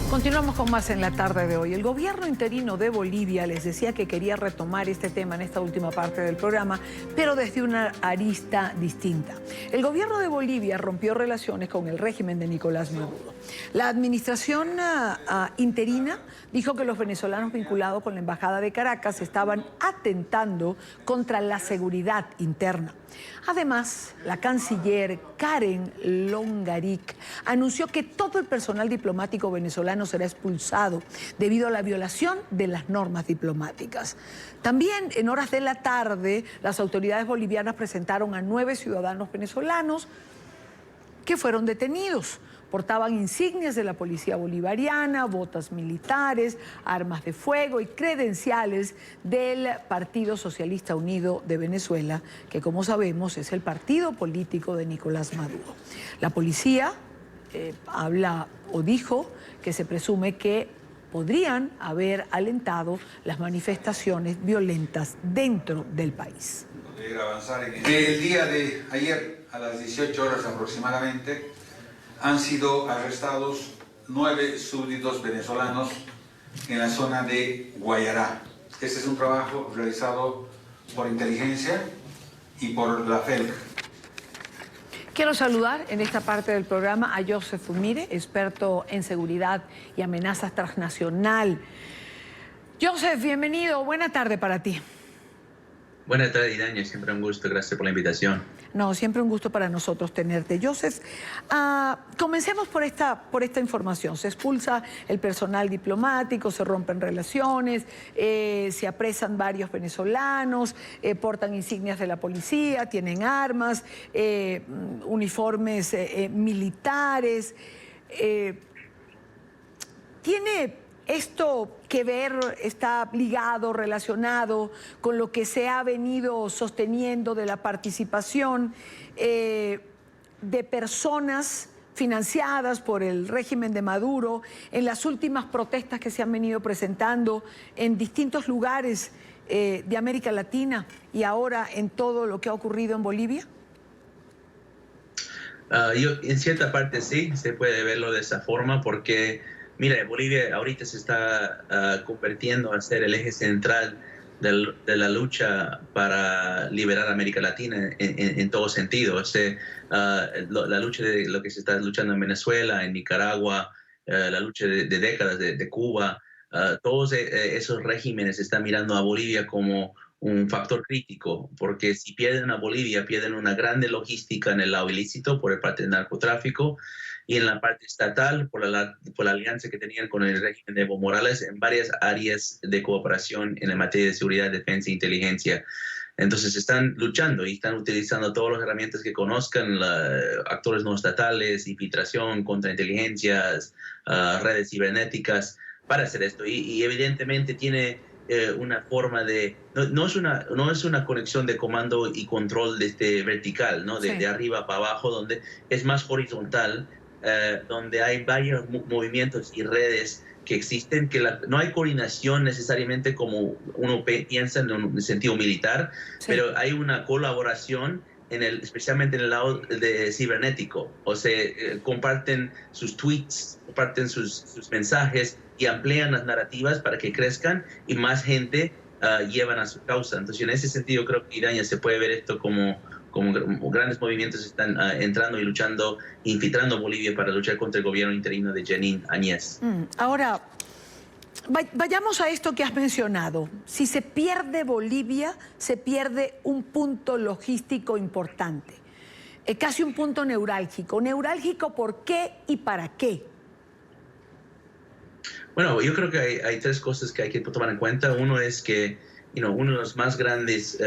Continuamos con más en la tarde de hoy. El gobierno interino de Bolivia les decía que quería retomar este tema en esta última parte del programa, pero desde una arista distinta. El gobierno de Bolivia rompió relaciones con el régimen de Nicolás Maduro. La administración interina dijo que los venezolanos vinculados con la embajada de Caracas estaban atentando contra la seguridad interna. Además, la canciller Karen Longaric anunció que todo el personal diplomático venezolano será expulsado debido a la violación de las normas diplomáticas. También en horas de la tarde, las autoridades bolivianas presentaron a 9 ciudadanos venezolanos que fueron detenidos Portaban insignias de la policía bolivariana, botas militares, armas de fuego y credenciales del Partido Socialista Unido de Venezuela, que como sabemos es el partido político de Nicolás Maduro. La policía habla o dijo que se presume que podrían haber alentado las manifestaciones violentas dentro del país. El día de ayer, a las 18 horas aproximadamente, han sido arrestados 9 súbditos venezolanos en la zona de Guayará. Este es un trabajo realizado por inteligencia y por la FELC. Quiero saludar en esta parte del programa a Joseph Umire, experto en seguridad y amenazas transnacional. Joseph, bienvenido. Buena tarde para ti. Buenas tardes, Idaña. Siempre un gusto. Gracias por la invitación. No, siempre un gusto para nosotros tenerte. Joseph, comencemos por esta información. Se expulsa el personal diplomático, se rompen relaciones, se apresan varios venezolanos, portan insignias de la policía, tienen armas, uniformes militares. ¿Tiene esto que ver, está ligado, relacionado con lo que se ha venido sosteniendo de la participación de personas financiadas por el régimen de Maduro en las últimas protestas que se han venido presentando en distintos lugares de América Latina y ahora en todo lo que ha ocurrido en Bolivia? En cierta parte sí, se puede verlo de esa forma porque mira, Bolivia ahorita se está convirtiendo a ser el eje central de la lucha para liberar a América Latina en todo sentido. O sea, la lucha de lo que se está luchando en Venezuela, en Nicaragua, la lucha de décadas de Cuba, todos esos regímenes están mirando a Bolivia como un factor crítico, porque si pierden a Bolivia, pierden una grande logística en el lado ilícito por el parte del narcotráfico, y en la parte estatal, por la alianza que tenían con el régimen de Evo Morales en varias áreas de cooperación en la materia de seguridad, defensa e inteligencia. Entonces están luchando y están utilizando todas las herramientas que conozcan, actores no estatales, infiltración, contrainteligencias, redes cibernéticas, para hacer esto. Y evidentemente tiene una forma de... No es una conexión de comando y control vertical, ¿no? De arriba para abajo, donde es más horizontal, donde hay varios movimientos y redes que existen, que no hay coordinación necesariamente como uno piensa en un sentido militar, pero hay una colaboración especialmente en el lado de cibernético. O sea, comparten sus tweets, comparten sus mensajes y amplían las narrativas para que crezcan y más gente llevan a su causa. Entonces, en ese sentido, creo que Iraña se puede ver esto como grandes movimientos están entrando y luchando, infiltrando Bolivia para luchar contra el gobierno interino de Jeanine Áñez. Ahora, vayamos a esto que has mencionado. Si se pierde Bolivia, se pierde un punto logístico importante, casi un punto neurálgico. ¿Neurálgico por qué y para qué? Bueno, yo creo que hay tres cosas que hay que tomar en cuenta. Uno es que uno de los más grandes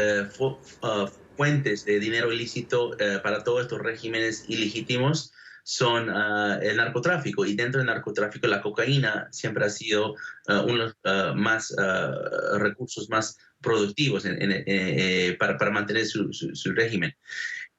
fuentes de dinero ilícito para todos estos regímenes ilegítimos son el narcotráfico, y dentro del narcotráfico la cocaína siempre ha sido uno de los más recursos más productivos para mantener su régimen.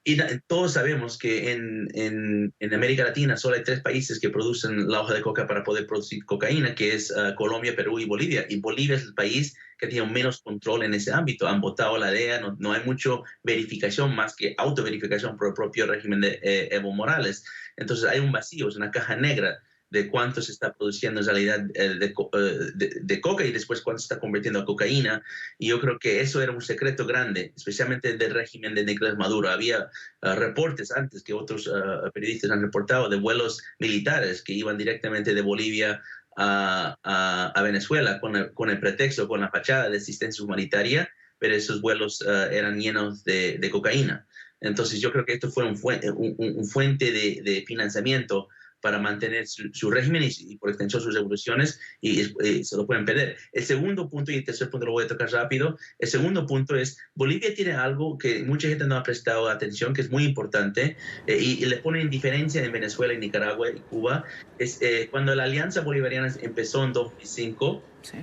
Y todos sabemos que en América Latina solo hay 3 países que producen la hoja de coca para poder producir cocaína, que es Colombia, Perú y Bolivia. Y Bolivia es el país que tiene menos control en ese ámbito. Han votado la DEA, no hay mucha verificación más que autoverificación por el propio régimen de Evo Morales. Entonces hay un vacío, es una caja negra de cuánto se está produciendo en realidad de coca y después cuánto se está convirtiendo a cocaína. Y yo creo que eso era un secreto grande, especialmente del régimen de Nicolás Maduro. Había reportes antes que otros periodistas han reportado de vuelos militares que iban directamente de Bolivia a Venezuela con el pretexto, con la fachada de asistencia humanitaria, pero esos vuelos eran llenos de cocaína. Entonces yo creo que esto fue un fuente de financiamiento para mantener su régimen y por extensión sus revoluciones y se lo pueden perder. El segundo punto y el tercer punto lo voy a tocar rápido. El segundo punto es Bolivia tiene algo que mucha gente no ha prestado atención, que es muy importante y le pone en diferencia en Venezuela, y Nicaragua y Cuba. Es cuando la Alianza Bolivariana empezó en 2005, sí.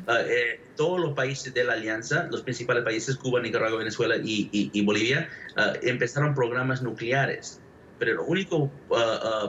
Todos los países de la Alianza, los principales países, Cuba, Nicaragua, Venezuela y Bolivia, empezaron programas nucleares. Pero el único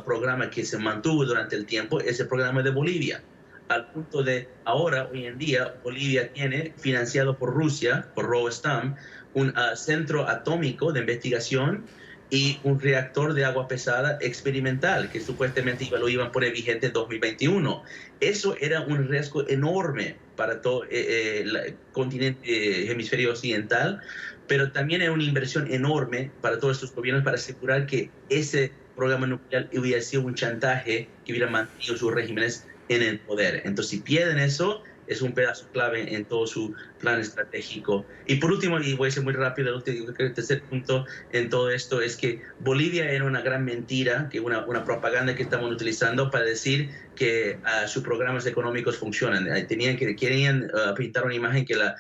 programa que se mantuvo durante el tiempo es el programa de Bolivia. Al punto de ahora, hoy en día, Bolivia tiene, financiado por Rusia, por Rostam, un centro atómico de investigación y un reactor de agua pesada experimental que supuestamente lo iban a poner vigente en 2021. Eso era un riesgo enorme para todo el continente hemisferio occidental, pero también era una inversión enorme para todos estos gobiernos para asegurar que ese programa nuclear hubiera sido un chantaje que hubiera mantenido sus regímenes en el poder. Entonces, si pierden eso, es un pedazo clave en todo su plan estratégico. Y por último, y voy a ser muy rápido, el tercer punto en todo esto es que Bolivia era una gran mentira, que una propaganda que estaban utilizando para decir que sus programas económicos funcionan. Querían pintar una imagen que los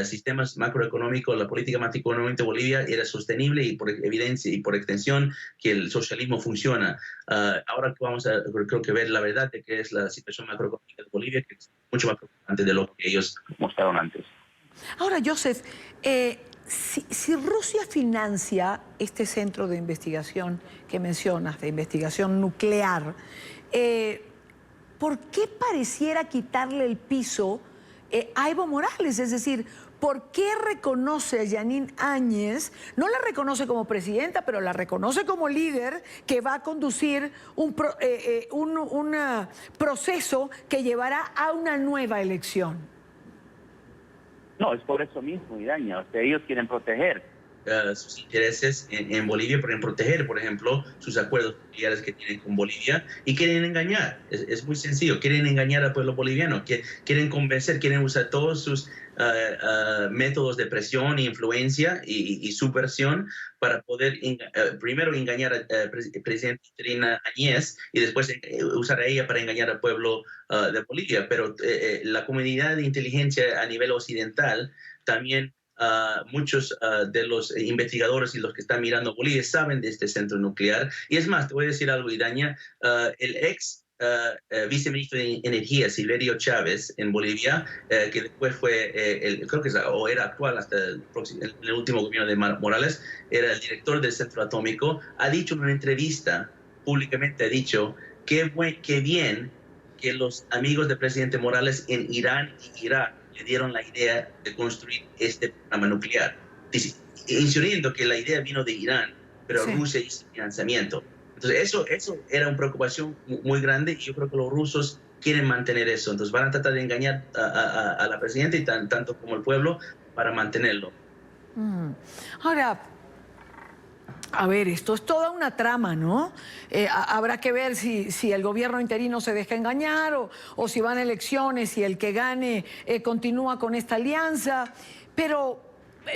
sistemas macroeconómicos, la política macroeconómica de Bolivia era sostenible y por evidencia y por extensión que el socialismo funciona. Ahora vamos a, creo que ver la verdad de que es la situación macroeconómica de Bolivia, que es mucho más preocupante de lo que ellos mostraron antes. Ahora, Joseph, si Rusia financia este centro de investigación que mencionas, de investigación nuclear, ¿por qué pareciera quitarle el piso a Evo Morales? Es decir, ¿por qué reconoce a Jeanine Áñez? No la reconoce como presidenta, pero la reconoce como líder que va a conducir un proceso que llevará a una nueva elección. No, es por eso mismo, Iraña. O sea, ellos quieren proteger sus intereses en Bolivia, quieren proteger, por ejemplo, sus acuerdos nucleares que tienen con Bolivia y quieren engañar. Es muy sencillo, quieren engañar al pueblo boliviano, quieren convencer, quieren usar todos sus métodos de presión, influencia y subversión para poder primero engañar al presidente Jeanine Áñez y después usar a ella para engañar al pueblo de Bolivia. Pero la comunidad de inteligencia a nivel occidental también muchos de los investigadores y los que están mirando Bolivia saben de este centro nuclear. Y es más, te voy a decir algo, Iraña, el ex viceministro de Energía, Silverio Chávez, en Bolivia, que después fue, creo que o era actual hasta el último gobierno de Morales, era el director del centro atómico, ha dicho en una entrevista, públicamente ha dicho, qué bien que los amigos del presidente Morales en Irán y Irak le dieron la idea de construir este programa nuclear, insinuando que la idea vino de Irán, pero sí. Rusia hizo el financiamiento. Entonces eso era una preocupación muy grande y yo creo que los rusos quieren mantener eso. Entonces van a tratar de engañar a la presidenta y tanto como el pueblo para mantenerlo. Ahora, a ver, esto es toda una trama, ¿no? Habrá que ver si el gobierno interino se deja engañar o si van a elecciones y el que gane continúa con esta alianza. Pero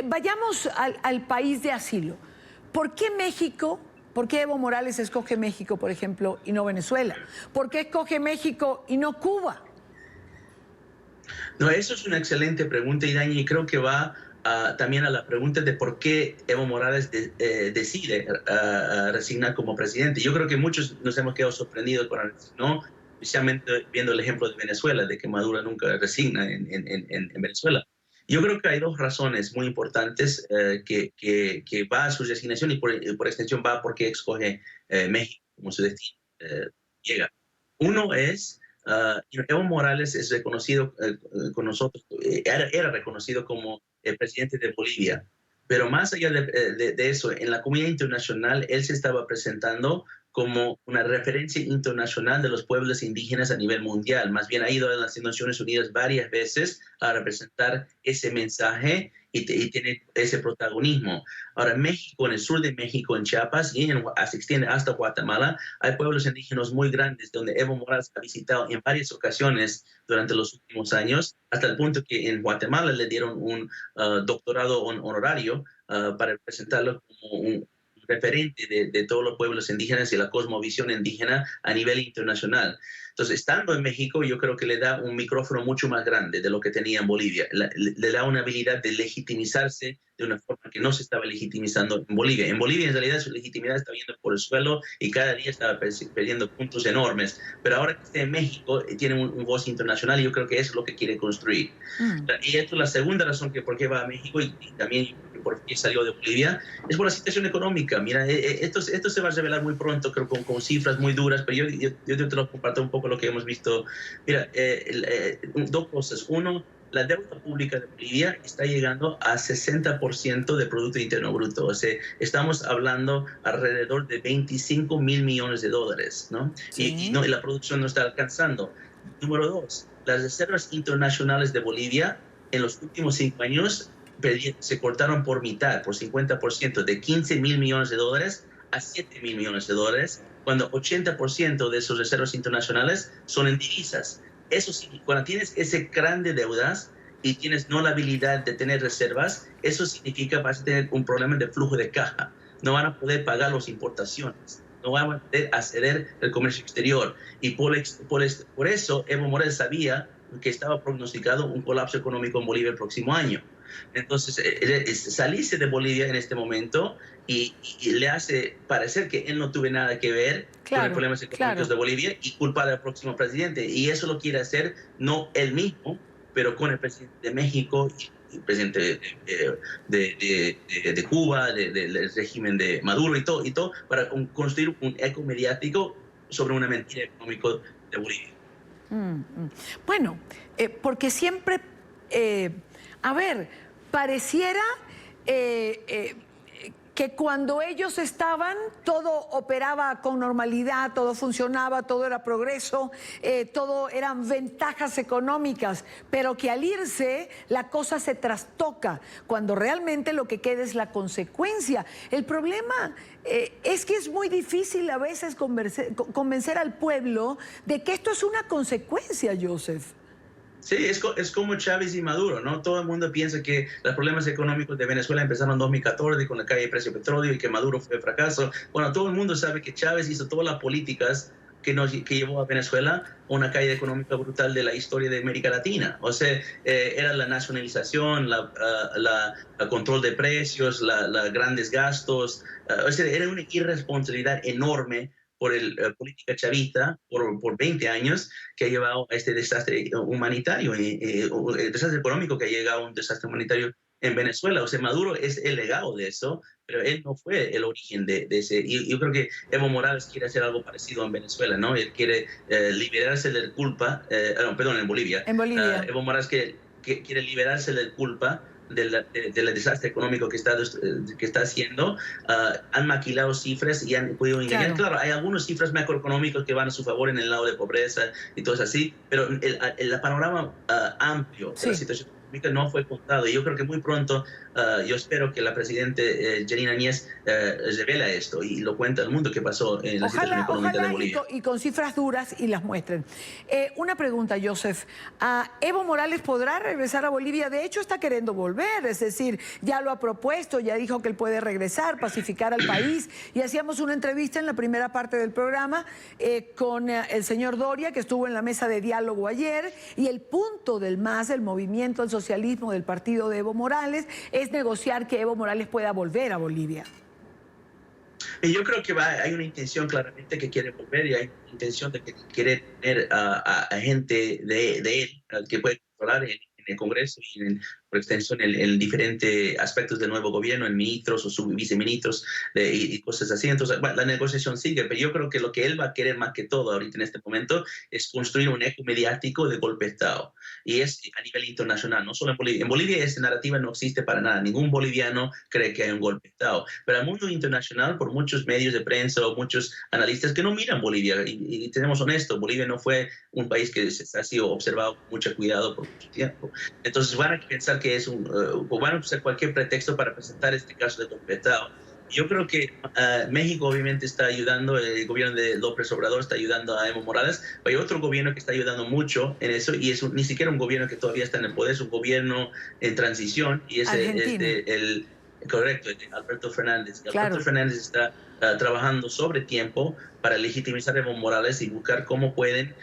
vayamos al país de asilo. ¿Por qué México? ¿Por qué Evo Morales escoge México, por ejemplo, y no Venezuela? ¿Por qué escoge México y no Cuba? No, eso es una excelente pregunta, Iraña, y creo que va también a la pregunta de por qué Evo Morales decide resignar como presidente. Yo creo que muchos nos hemos quedado sorprendidos con el resignó, especialmente viendo el ejemplo de Venezuela, de que Maduro nunca resigna en Venezuela. Yo creo que hay dos razones muy importantes que va a su resignación y por extensión va porque escoge México como su destino llega. Uno es, Evo Morales es reconocido con nosotros, era reconocido como el presidente de Bolivia, pero más allá de eso, en la comunidad internacional él se estaba presentando como una referencia internacional de los pueblos indígenas a nivel mundial. Más bien ha ido a las Naciones Unidas varias veces a representar ese mensaje y tiene ese protagonismo. Ahora, México, en el sur de México, en Chiapas, y se extiende hasta Guatemala, hay pueblos indígenas muy grandes donde Evo Morales ha visitado en varias ocasiones durante los últimos años, hasta el punto que en Guatemala le dieron un doctorado honorario para presentarlo como un referente de todos los pueblos indígenas y la cosmovisión indígena a nivel internacional. Entonces, estando en México, yo creo que le da un micrófono mucho más grande de lo que tenía en Bolivia. Le da una habilidad de legitimizarse de una forma que no se estaba legitimizando en Bolivia. En Bolivia, en realidad, su legitimidad está yendo por el suelo y cada día estaba perdiendo puntos enormes. Pero ahora que está en México, tiene un voz internacional y yo creo que eso es lo que quiere construir. Y esto es la segunda razón que por qué va a México y también por qué salió de Bolivia, es por la situación económica. Mira, esto se va a revelar muy pronto, creo, con cifras muy duras, pero yo te lo comparto un poco lo que hemos visto. Mira, dos cosas. Uno, la deuda pública de Bolivia está llegando a 60% del Producto Interno Bruto. O sea, estamos hablando alrededor de 25 mil millones de dólares, ¿no? Sí. Y la producción no está alcanzando. Número dos, las reservas internacionales de Bolivia en los últimos 5 años se cortaron por mitad, por 50%, de 15 mil millones de dólares a 7 mil millones de dólares, cuando 80% de sus reservas internacionales son en divisas. Eso sí, cuando tienes ese gran de deudas y tienes no la habilidad de tener reservas, eso significa que vas a tener un problema de flujo de caja. No van a poder pagar las importaciones, no van a poder acceder al comercio exterior. Y por eso Evo Morales sabía que estaba pronosticado un colapso económico en Bolivia el próximo año. Entonces, salirse de Bolivia en este momento y le hace parecer que él no tuvo nada que ver con los problemas económicos de Bolivia y culpar al próximo presidente. Y eso lo quiere hacer no él mismo, pero con el presidente de México y el presidente de Cuba, del régimen de Maduro y todo para construir un eco mediático sobre una mentira económica de Bolivia. Bueno, porque siempre, a ver, pareciera que cuando ellos estaban todo operaba con normalidad, todo funcionaba, todo era progreso, todo eran ventajas económicas, pero que al irse la cosa se trastoca, cuando realmente lo que queda es la consecuencia. El problema es que es muy difícil a veces convencer al pueblo de que esto es una consecuencia, Joseph. Sí, es como Chávez y Maduro, ¿no? Todo el mundo piensa que los problemas económicos de Venezuela empezaron en 2014 con la caída de precio de petróleo y que Maduro fue un fracaso. Bueno, todo el mundo sabe que Chávez hizo todas las políticas que llevó a Venezuela a una caída económica brutal de la historia de América Latina. O sea, era la nacionalización, la control de precios, los grandes gastos. O sea, era una irresponsabilidad enorme por la política chavista por 20 años que ha llevado a este desastre humanitario, el desastre económico que ha llegado a un desastre humanitario en Venezuela. O sea, Maduro es el legado de eso, pero él no fue el origen de ese. Y yo creo que Evo Morales quiere hacer algo parecido en Venezuela, ¿no? Él quiere liberarse de culpa, en Bolivia. En Bolivia. Evo Morales quiere liberarse de culpa del desastre económico que está haciendo. Han maquilado cifras y han podido engañar. Claro, hay algunas cifras macroeconómicas que van a su favor en el lado de pobreza y todo eso así, pero el panorama amplio de la situación económica no fue contado. Y yo creo que muy pronto, yo espero que la presidenta Yanine Áñez revele esto y lo cuente al mundo qué pasó en la situación económica de Bolivia. Y con cifras duras y las muestren. Una pregunta, Joseph. ¿Evo Morales podrá regresar a Bolivia? De hecho, está queriendo volver, es decir, ya lo ha propuesto, ya dijo que él puede regresar, pacificar al país. Y hacíamos una entrevista en la primera parte del programa con el señor Doria, que estuvo en la mesa de diálogo ayer, y el punto del MAS, el movimiento al socialismo del partido de Evo Morales, es negociar que Evo Morales pueda volver a Bolivia. Y yo creo que hay una intención claramente que quiere volver y hay una intención de que quiere tener a gente de él que puede controlar en el Congreso y por extensión en diferentes aspectos del nuevo gobierno, en ministros o subviceministros y cosas así. Entonces, bueno, la negociación sigue, pero yo creo que lo que él va a querer más que todo ahorita en este momento es construir un eco mediático de golpe de Estado. Y es a nivel internacional, no solo en Bolivia. En Bolivia esa narrativa no existe para nada. Ningún boliviano cree que hay un golpe de Estado. Pero al mundo internacional, por muchos medios de prensa o muchos analistas que no miran Bolivia, y tenemos honesto, Bolivia no fue un país que ha sido observado con mucho cuidado por mucho tiempo. Entonces van a pensar que van a usar cualquier pretexto para presentar este caso de golpe de Estado. Yo creo que México obviamente está ayudando, el gobierno de López Obrador está ayudando a Evo Morales, pero hay otro gobierno que está ayudando mucho en eso y es ni siquiera un gobierno que todavía está en el poder, es un gobierno en transición y es Correcto, Alberto Fernández. Claro. Alberto Fernández está trabajando sobre tiempo para legitimizar a Evo Morales y buscar cómo pueden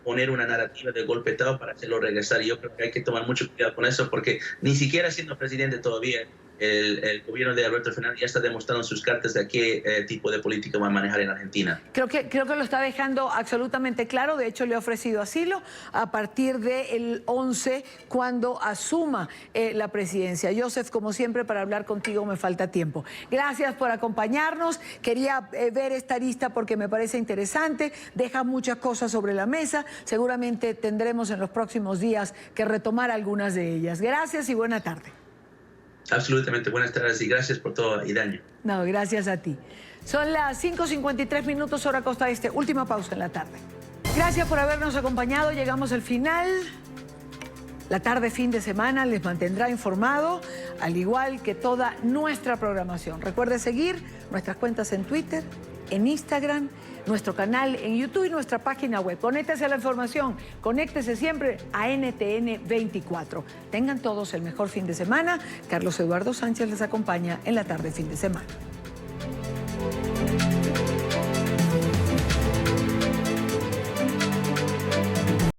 poner una narrativa de golpe de Estado para hacerlo regresar. Y yo creo que hay que tomar mucho cuidado con eso, porque ni siquiera siendo presidente todavía, el gobierno de Alberto Fernández ya está demostrando sus cartas de qué tipo de política va a manejar en Argentina. Creo que lo está dejando absolutamente claro. De hecho, le ha ofrecido asilo a partir del 11, cuando asuma la presidencia. Joseph, como siempre, para hablar contigo me falta tiempo. Gracias por acompañarnos. Quería ver esta lista porque me parece interesante. Deja muchas cosas sobre la mesa. Seguramente tendremos en los próximos días que retomar algunas de ellas. Gracias y buena tarde. Absolutamente, buenas tardes y gracias por todo, Idaña. No, gracias a ti. Son las 5:53 hora Costa Este. Última pausa en la tarde. Gracias por habernos acompañado. Llegamos al final. La tarde, fin de semana, les mantendrá informado, al igual que toda nuestra programación. Recuerde seguir nuestras cuentas en Twitter, en Instagram, nuestro canal en YouTube y nuestra página web. Conéctese a la información, conéctese siempre a NTN 24. Tengan todos el mejor fin de semana. Carlos Eduardo Sánchez les acompaña en la tarde, fin de semana.